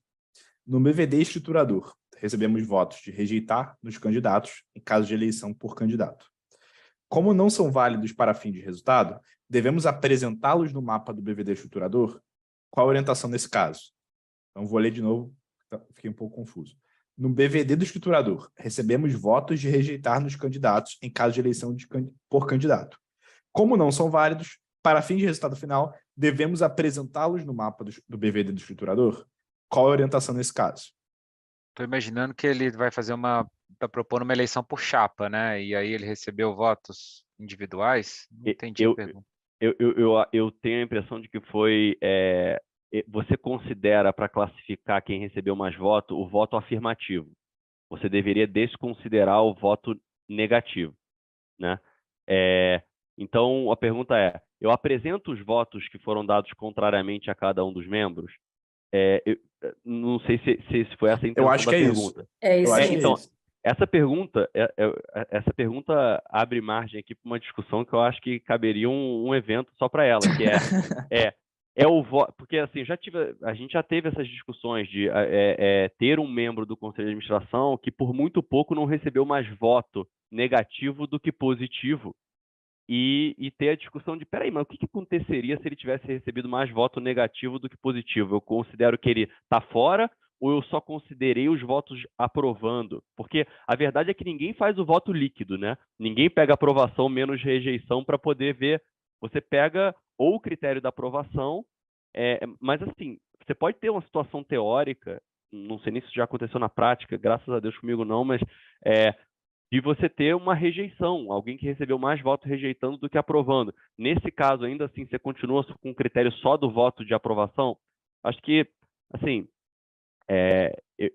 No BVD estruturador, recebemos votos de rejeitar nos candidatos em caso de eleição por candidato. Como não são válidos para fim de resultado, devemos apresentá-los no mapa do BVD estruturador? Qual a orientação nesse caso? Então, vou ler de novo, fiquei um pouco confuso. No BVD do estruturador, recebemos votos de rejeitar nos candidatos em caso de eleição por candidato. Como não são válidos, para fim de resultado final, devemos apresentá-los no mapa do BVD do estruturador? Qual a orientação nesse caso? Estou imaginando que ele vai fazer está propondo uma eleição por chapa, né? E aí ele recebeu votos individuais? Não entendi a pergunta. Eu tenho a impressão de que foi você considera, para classificar quem recebeu mais voto, o voto afirmativo. Você deveria desconsiderar o voto negativo, né? Então, a pergunta é, eu apresento os votos que foram dados contrariamente a cada um dos membros? Eu não sei se foi essa a intenção Eu acho da que é pergunta. isso. É isso Eu acho aí. que é Então, isso. essa pergunta abre margem aqui para uma discussão que eu acho que caberia um evento só para ela, que é o voto, porque assim, a gente já teve essas discussões de ter um membro do Conselho de Administração que por muito pouco não recebeu mais voto negativo do que positivo, e ter a discussão de, peraí, mas o que aconteceria se ele tivesse recebido mais voto negativo do que positivo? Eu considero que ele está fora, ou eu só considerei os votos aprovando? Porque a verdade é que ninguém faz o voto líquido, né? Ninguém pega aprovação menos rejeição para poder ver. Você pega ou o critério da aprovação, mas assim, você pode ter uma situação teórica, não sei nem se isso já aconteceu na prática, graças a Deus comigo não, mas de você ter uma rejeição, alguém que recebeu mais votos rejeitando do que aprovando. Nesse caso, ainda assim, você continua com o critério só do voto de aprovação? Acho que, assim,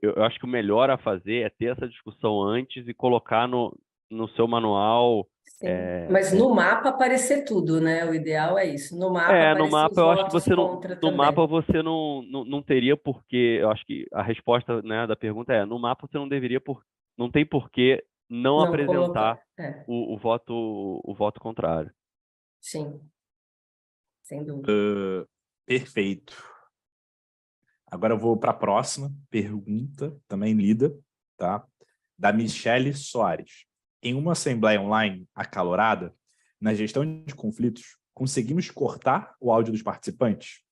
eu acho que o melhor a fazer é ter essa discussão antes e colocar no seu manual. Sim. Mas no mapa aparecer tudo, né? O ideal é isso. No mapa No aparecer mapa os eu acho que votos você não, contra no também. mapa você não teria porque, eu acho que a resposta, né, da pergunta no mapa você não deveria, não tem porquê não apresentar colocar. o voto contrário. Sim, sem dúvida. Perfeito. Agora eu vou para a próxima pergunta, também lida, tá? Da Michele Soares. Em uma assembleia online acalorada, na gestão de conflitos, conseguimos cortar o áudio dos participantes?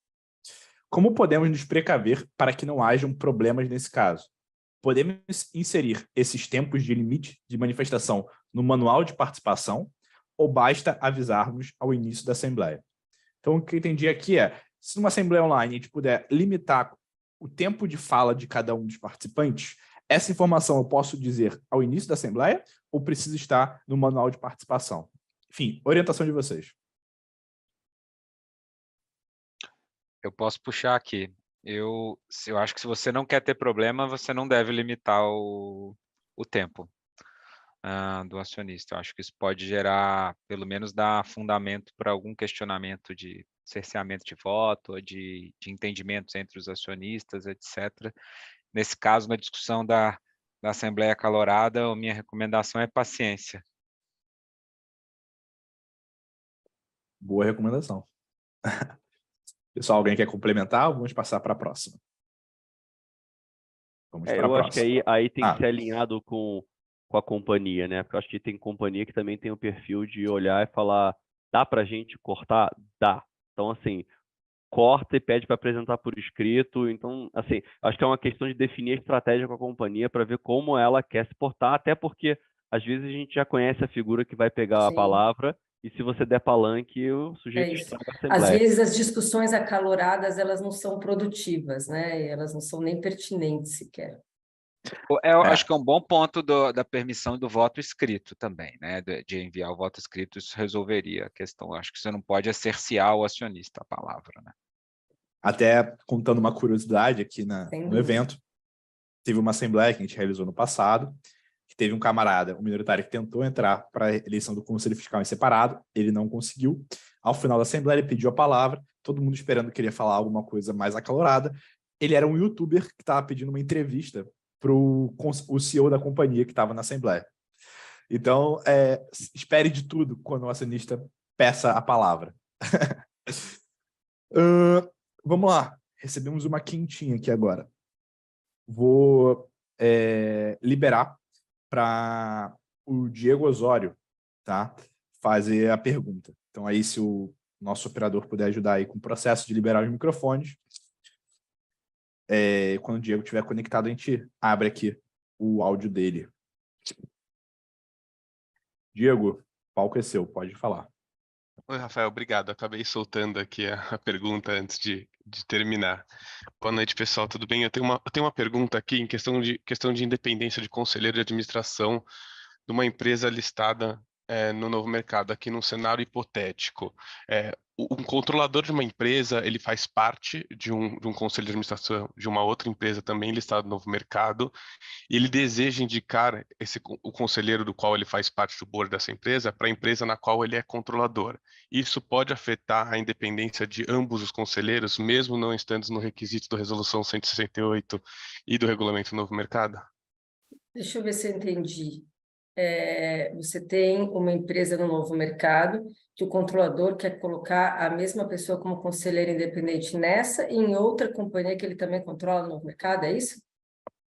Como podemos nos precaver para que não hajam problemas nesse caso? Podemos inserir esses tempos de limite de manifestação no manual de participação ou basta avisarmos ao início da assembleia? Então, o que eu entendi aqui se numa assembleia online a gente puder limitar o tempo de fala de cada um dos participantes, essa informação eu posso dizer ao início da assembleia ou precisa estar no manual de participação? Enfim, orientação de vocês. Eu posso puxar aqui. Eu acho que se você não quer ter problema, você não deve limitar o tempo do acionista. Eu acho que isso pode gerar, pelo menos dar fundamento para algum questionamento de cerceamento de voto, ou de entendimentos entre os acionistas, etc. Nesse caso, na discussão da Assembleia Acalorada, a minha recomendação é paciência. Boa recomendação. Pessoal, alguém quer complementar ou vamos passar para a próxima? Vamos para a próxima. Acho que aí tem que ser alinhado com a companhia, né? Porque eu acho que tem companhia que também tem o perfil de olhar e falar, dá para a gente cortar? Dá. Então, assim, corta e pede para apresentar por escrito. Então, assim, acho que é uma questão de definir a estratégia com a companhia para ver como ela quer se portar, até porque, às vezes, a gente já conhece a figura que vai pegar a palavra e se você der palanque, o sujeito estraga a assembleia. Às vezes, as discussões acaloradas, elas não são produtivas, né? Elas não são nem pertinentes sequer. Eu acho que é um bom ponto da permissão do voto escrito também, né? De enviar o voto escrito, isso resolveria a questão. Eu acho que você não pode cercear o acionista a palavra, né? Até contando uma curiosidade aqui no evento, teve uma assembleia que a gente realizou no passado, que teve um camarada, um minoritário, que tentou entrar para a eleição do Conselho Fiscal em separado, ele não conseguiu. Ao final da assembleia, ele pediu a palavra, todo mundo esperando que ele ia falar alguma coisa mais acalorada. Ele era um youtuber que estava pedindo uma entrevista para o CEO da companhia que estava na assembleia. Então, espere de tudo quando o acionista peça a palavra. Vamos lá, recebemos uma quentinha aqui agora. Vou liberar para o Diego Osório, tá? Fazer a pergunta. Então, aí, se o nosso operador puder ajudar aí com o processo de liberar os microfones, quando o Diego estiver conectado, a gente abre aqui o áudio dele. Diego, o palco é seu, pode falar. Oi, Rafael, obrigado. Acabei soltando aqui a pergunta antes de terminar. Boa noite, pessoal, tudo bem? Eu tenho uma pergunta aqui em questão de independência de conselheiro de administração de uma empresa listada no novo mercado, aqui num cenário hipotético, um controlador de uma empresa, ele faz parte de um conselho de administração de uma outra empresa também listada no novo mercado, e ele deseja indicar o conselheiro do qual ele faz parte do board dessa empresa para a empresa na qual ele é controlador. Isso pode afetar a independência de ambos os conselheiros, mesmo não estando no requisito da Resolução 168 e do Regulamento do Novo Mercado? Deixa eu ver se eu entendi. Você tem uma empresa no novo mercado que o controlador quer colocar a mesma pessoa como conselheiro independente nessa e em outra companhia que ele também controla no novo mercado, é isso?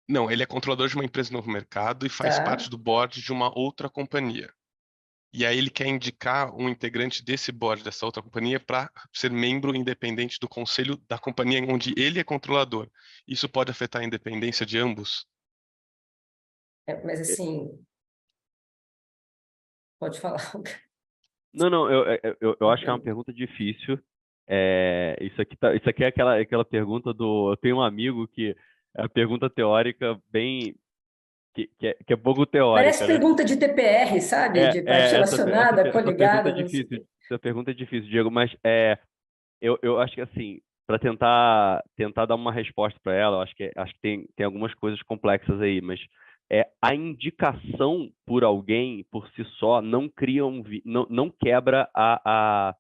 Não, ele é controlador de uma empresa no novo mercado e faz parte do board de uma outra companhia. E aí ele quer indicar um integrante desse board, dessa outra companhia, para ser membro independente do conselho da companhia onde ele é controlador. Isso pode afetar a independência de ambos? Mas assim, pode falar. Não, eu acho que é uma pergunta difícil. Isso aqui é aquela pergunta do... Eu tenho um amigo que é a pergunta teórica bem... Que é pouco teórica, Parece pergunta de TPR, sabe? De parte relacionada, coligada. Essa pergunta é difícil, Diego, mas eu acho que assim, para tentar dar uma resposta para ela, eu acho que tem algumas coisas complexas aí, mas a indicação por alguém por si só não cria não quebra a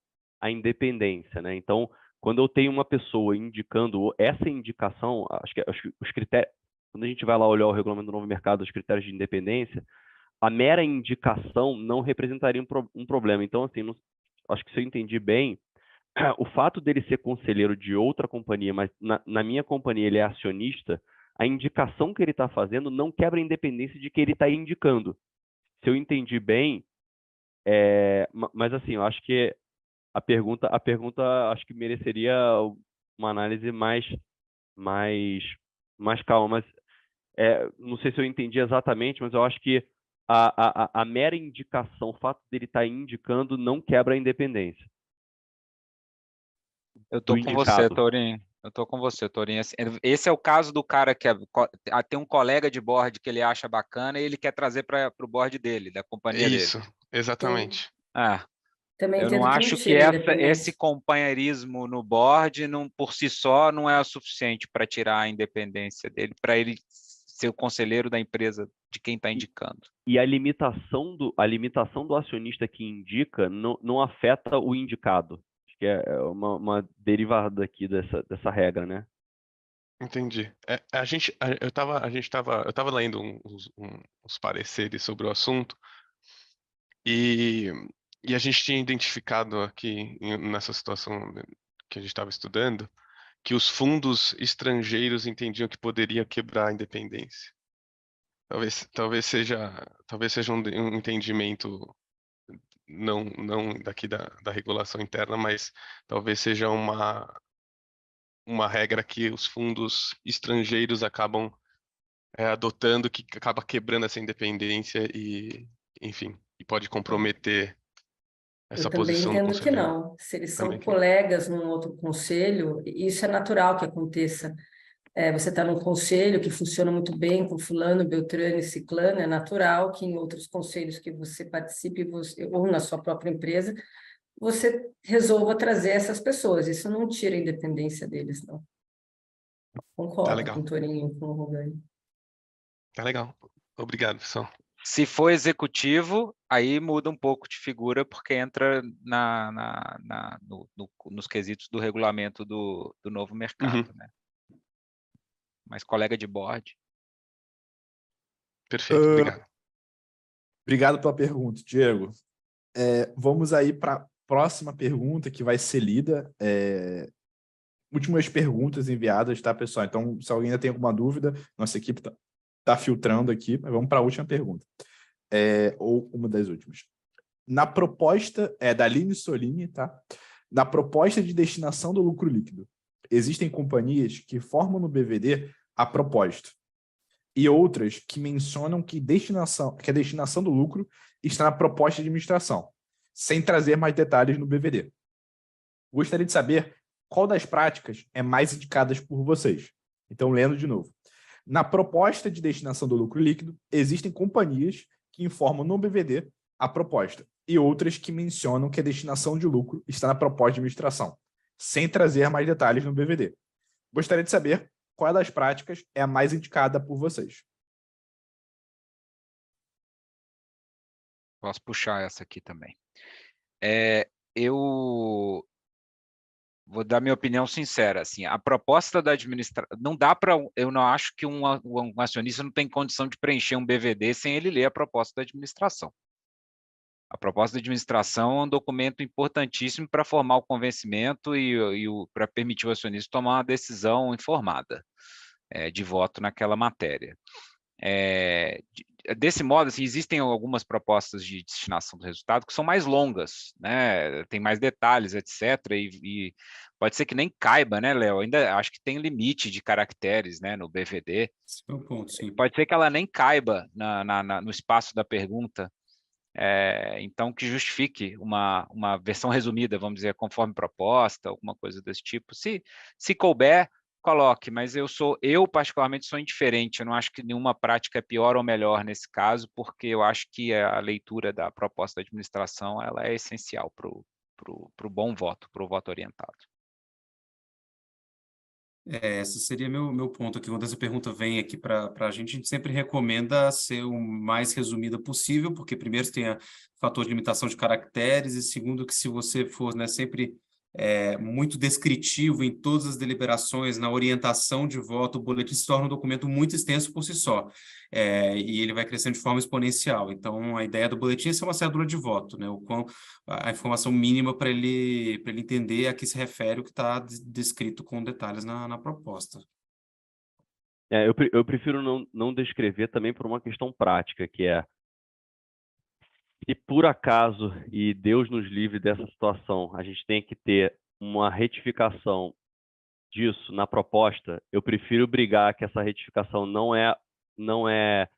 independência, né? Então, quando eu tenho uma pessoa indicando essa indicação, acho que os critérios, quando a gente vai lá olhar o regulamento do novo mercado, os critérios de independência, a mera indicação não representaria um problema. Então, assim, acho que se eu entendi bem, o fato dele ser conselheiro de outra companhia, mas na minha companhia ele é acionista, a indicação que ele está fazendo não quebra a independência de que ele está indicando. Se eu entendi bem, mas assim, eu acho que a pergunta acho que mereceria uma análise mais calma, mas não sei se eu entendi exatamente, mas eu acho que a mera indicação, o fato dele estar indicando, não quebra a independência. Eu estou com você, Torinho. Esse é o caso do cara que tem um colega de board que ele acha bacana e ele quer trazer para o board dele, da companhia dele. Isso, exatamente. Também eu não acho que esse companheirismo no board, por si só, não é o suficiente para tirar a independência dele, para ele ser o conselheiro da empresa de quem está indicando. E a limitação do acionista que indica não afeta o indicado. Acho que é uma derivada aqui dessa regra, né? Entendi. Eu estava lendo uns pareceres sobre o assunto e a gente tinha identificado aqui, nessa situação que a gente estava estudando, que os fundos estrangeiros entendiam que poderia quebrar a independência. Talvez seja um entendimento não daqui da regulação interna, mas talvez seja uma regra que os fundos estrangeiros acabam adotando, que acaba quebrando essa independência e, enfim, e pode comprometer essa posição do conselheiro. Eu também entendo que não. Se eles são colegas num outro conselho, isso é natural que aconteça. Você está num conselho que funciona muito bem com fulano, beltrano e ciclano, é natural que em outros conselhos que você participe, ou na sua própria empresa, você resolva trazer essas pessoas. Isso não tira a independência deles, não. Concordo com o Torinho, com o Rogani. Tá legal. Obrigado, pessoal. Se for executivo, aí muda um pouco de figura, porque entra nos quesitos do regulamento do novo mercado, né? Mas colega de board. Perfeito, obrigado. Obrigado pela pergunta, Diego. Vamos aí para a próxima pergunta que vai ser lida. Últimas perguntas enviadas, tá, pessoal? Então, se alguém ainda tem alguma dúvida, nossa equipe tá filtrando aqui, mas vamos para a última pergunta. Ou uma das últimas. Na proposta, da Aline Solini, tá? Na proposta de destinação do lucro líquido, existem companhias que formam no BVD a proposta e outras que mencionam que a destinação do lucro está na proposta de administração, sem trazer mais detalhes no BVD. Gostaria de saber qual das práticas é mais indicada por vocês. Então, lendo de novo. Na proposta de destinação do lucro líquido, existem companhias que informam no BVD a proposta, e outras que mencionam que a destinação de lucro está na proposta de administração, sem trazer mais detalhes no BVD. Gostaria de saber qual das práticas é a mais indicada por vocês. Posso puxar essa aqui também. Eu vou dar minha opinião sincera. Assim, a proposta da administração... Não dá para... Eu não acho que um acionista não tem condição de preencher um BVD sem ele ler a proposta da administração. A proposta de administração é um documento importantíssimo para formar o convencimento e para permitir o acionista tomar uma decisão informada de voto naquela matéria. Desse modo, assim, existem algumas propostas de destinação do resultado que são mais longas, né? Tem mais detalhes, etc. E pode ser que nem caiba, né, Léo? Ainda acho que tem limite de caracteres, né, no BVD. Esse é o ponto, sim. Pode ser que ela nem caiba no espaço da pergunta. Então, que justifique uma versão resumida, vamos dizer, conforme proposta, alguma coisa desse tipo. Se couber, coloque, mas eu particularmente sou indiferente, eu não acho que nenhuma prática é pior ou melhor nesse caso, porque eu acho que a leitura da proposta da administração ela é essencial para o bom voto, para o voto orientado. Esse seria meu ponto aqui. Quando essa pergunta vem aqui para a gente sempre recomenda ser o mais resumida possível, porque primeiro você tem o fator de limitação de caracteres, e segundo que se você for, né, sempre muito descritivo em todas as deliberações, na orientação de voto, o boletim se torna um documento muito extenso por si só, e ele vai crescendo de forma exponencial. Então, a ideia do boletim é ser uma cédula de voto, né? A informação mínima para ele entender a que se refere o que está descrito com detalhes na proposta. Eu prefiro não descrever também por uma questão prática, que é, se por acaso, e Deus nos livre dessa situação, a gente tem que ter uma retificação disso na proposta, eu prefiro brigar que essa retificação não é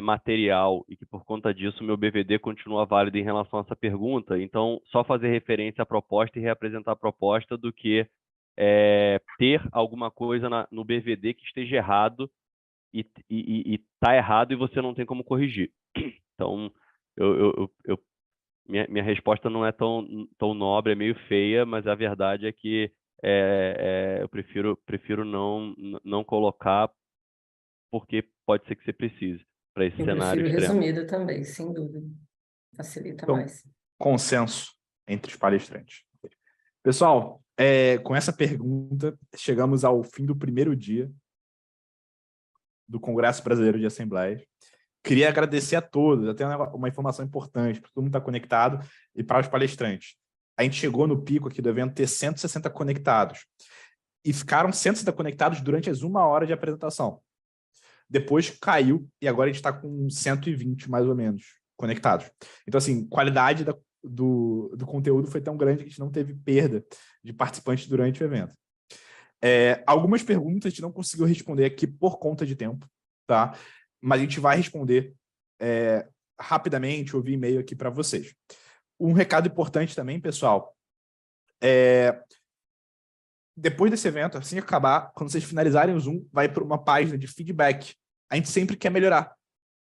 material e que por conta disso o meu BVD continua válido em relação a essa pergunta. Então, só fazer referência à proposta e reapresentar a proposta do que ter alguma coisa no BVD que esteja errado e está errado e você não tem como corrigir. Então, minha resposta não é tão nobre, é meio feia, mas a verdade é que eu prefiro não colocar, porque pode ser que você precise para esse cenário prefiro extremo. resumida também, sem dúvida. Facilita Então, mais. Consenso entre os palestrantes. Pessoal, com essa pergunta, chegamos ao fim do primeiro dia do Congresso Brasileiro de Assembleias. Queria agradecer a todos, até uma informação importante, para todo mundo estar conectado e para os palestrantes. A gente chegou no pico aqui do evento ter 160 conectados. E ficaram 160 conectados durante as 1 hora de apresentação. Depois caiu e agora a gente está com 120, mais ou menos, conectados. Então, assim, qualidade do conteúdo foi tão grande que a gente não teve perda de participantes durante o evento. Algumas perguntas a gente não conseguiu responder aqui por conta de tempo, tá? Mas a gente vai responder rapidamente, ou via e-mail aqui para vocês. Um recado importante também, pessoal, depois desse evento, assim que acabar, quando vocês finalizarem o Zoom, vai para uma página de feedback. A gente sempre quer melhorar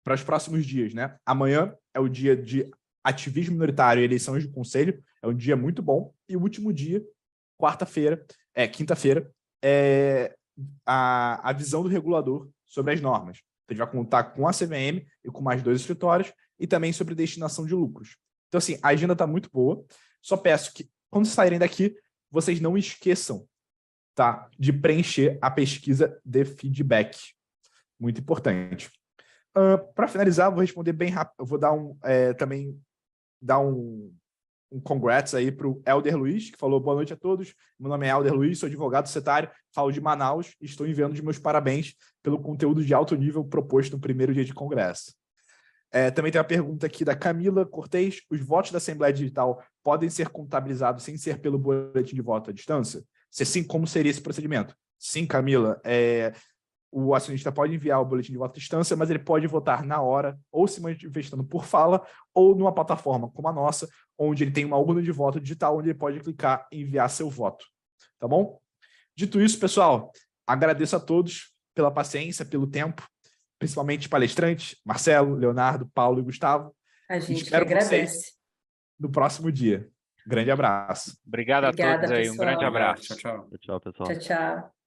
para os próximos dias, né? Amanhã é o dia de ativismo minoritário e eleições do conselho, é um dia muito bom. E o último dia, quinta-feira, é a visão do regulador sobre as normas. Então, a gente vai contar com a CVM e com mais 2 escritórios e também sobre destinação de lucros. Então, assim, a agenda está muito boa. Só peço que, quando saírem daqui, vocês não esqueçam, tá, de preencher a pesquisa de feedback. Muito importante. Para finalizar, vou responder bem rápido. Eu vou dar também dar um congrats aí para o Helder Luiz, que falou boa noite a todos. Meu nome é Helder Luiz, sou advogado setário, falo de Manaus e estou enviando os meus parabéns pelo conteúdo de alto nível proposto no primeiro dia de congresso. Também tem uma pergunta aqui da Camila Cortez. Os votos da Assembleia Digital podem ser contabilizados sem ser pelo boletim de voto à distância? Se sim, como seria esse procedimento? Sim, Camila. O acionista pode enviar o boletim de voto à distância, mas ele pode votar na hora, ou se manifestando por fala, ou numa plataforma como a nossa, onde ele tem uma urna de voto digital, onde ele pode clicar e enviar seu voto. Tá bom? Dito isso, pessoal, agradeço a todos pela paciência, pelo tempo, principalmente palestrantes, Marcelo, Leonardo, Paulo e Gustavo. A gente que Espero vocês agradece. no próximo dia. Grande abraço. Obrigado a Obrigada, todos aí. Um grande pessoal. abraço. Tchau, tchau. Tchau, pessoal. Tchau, tchau.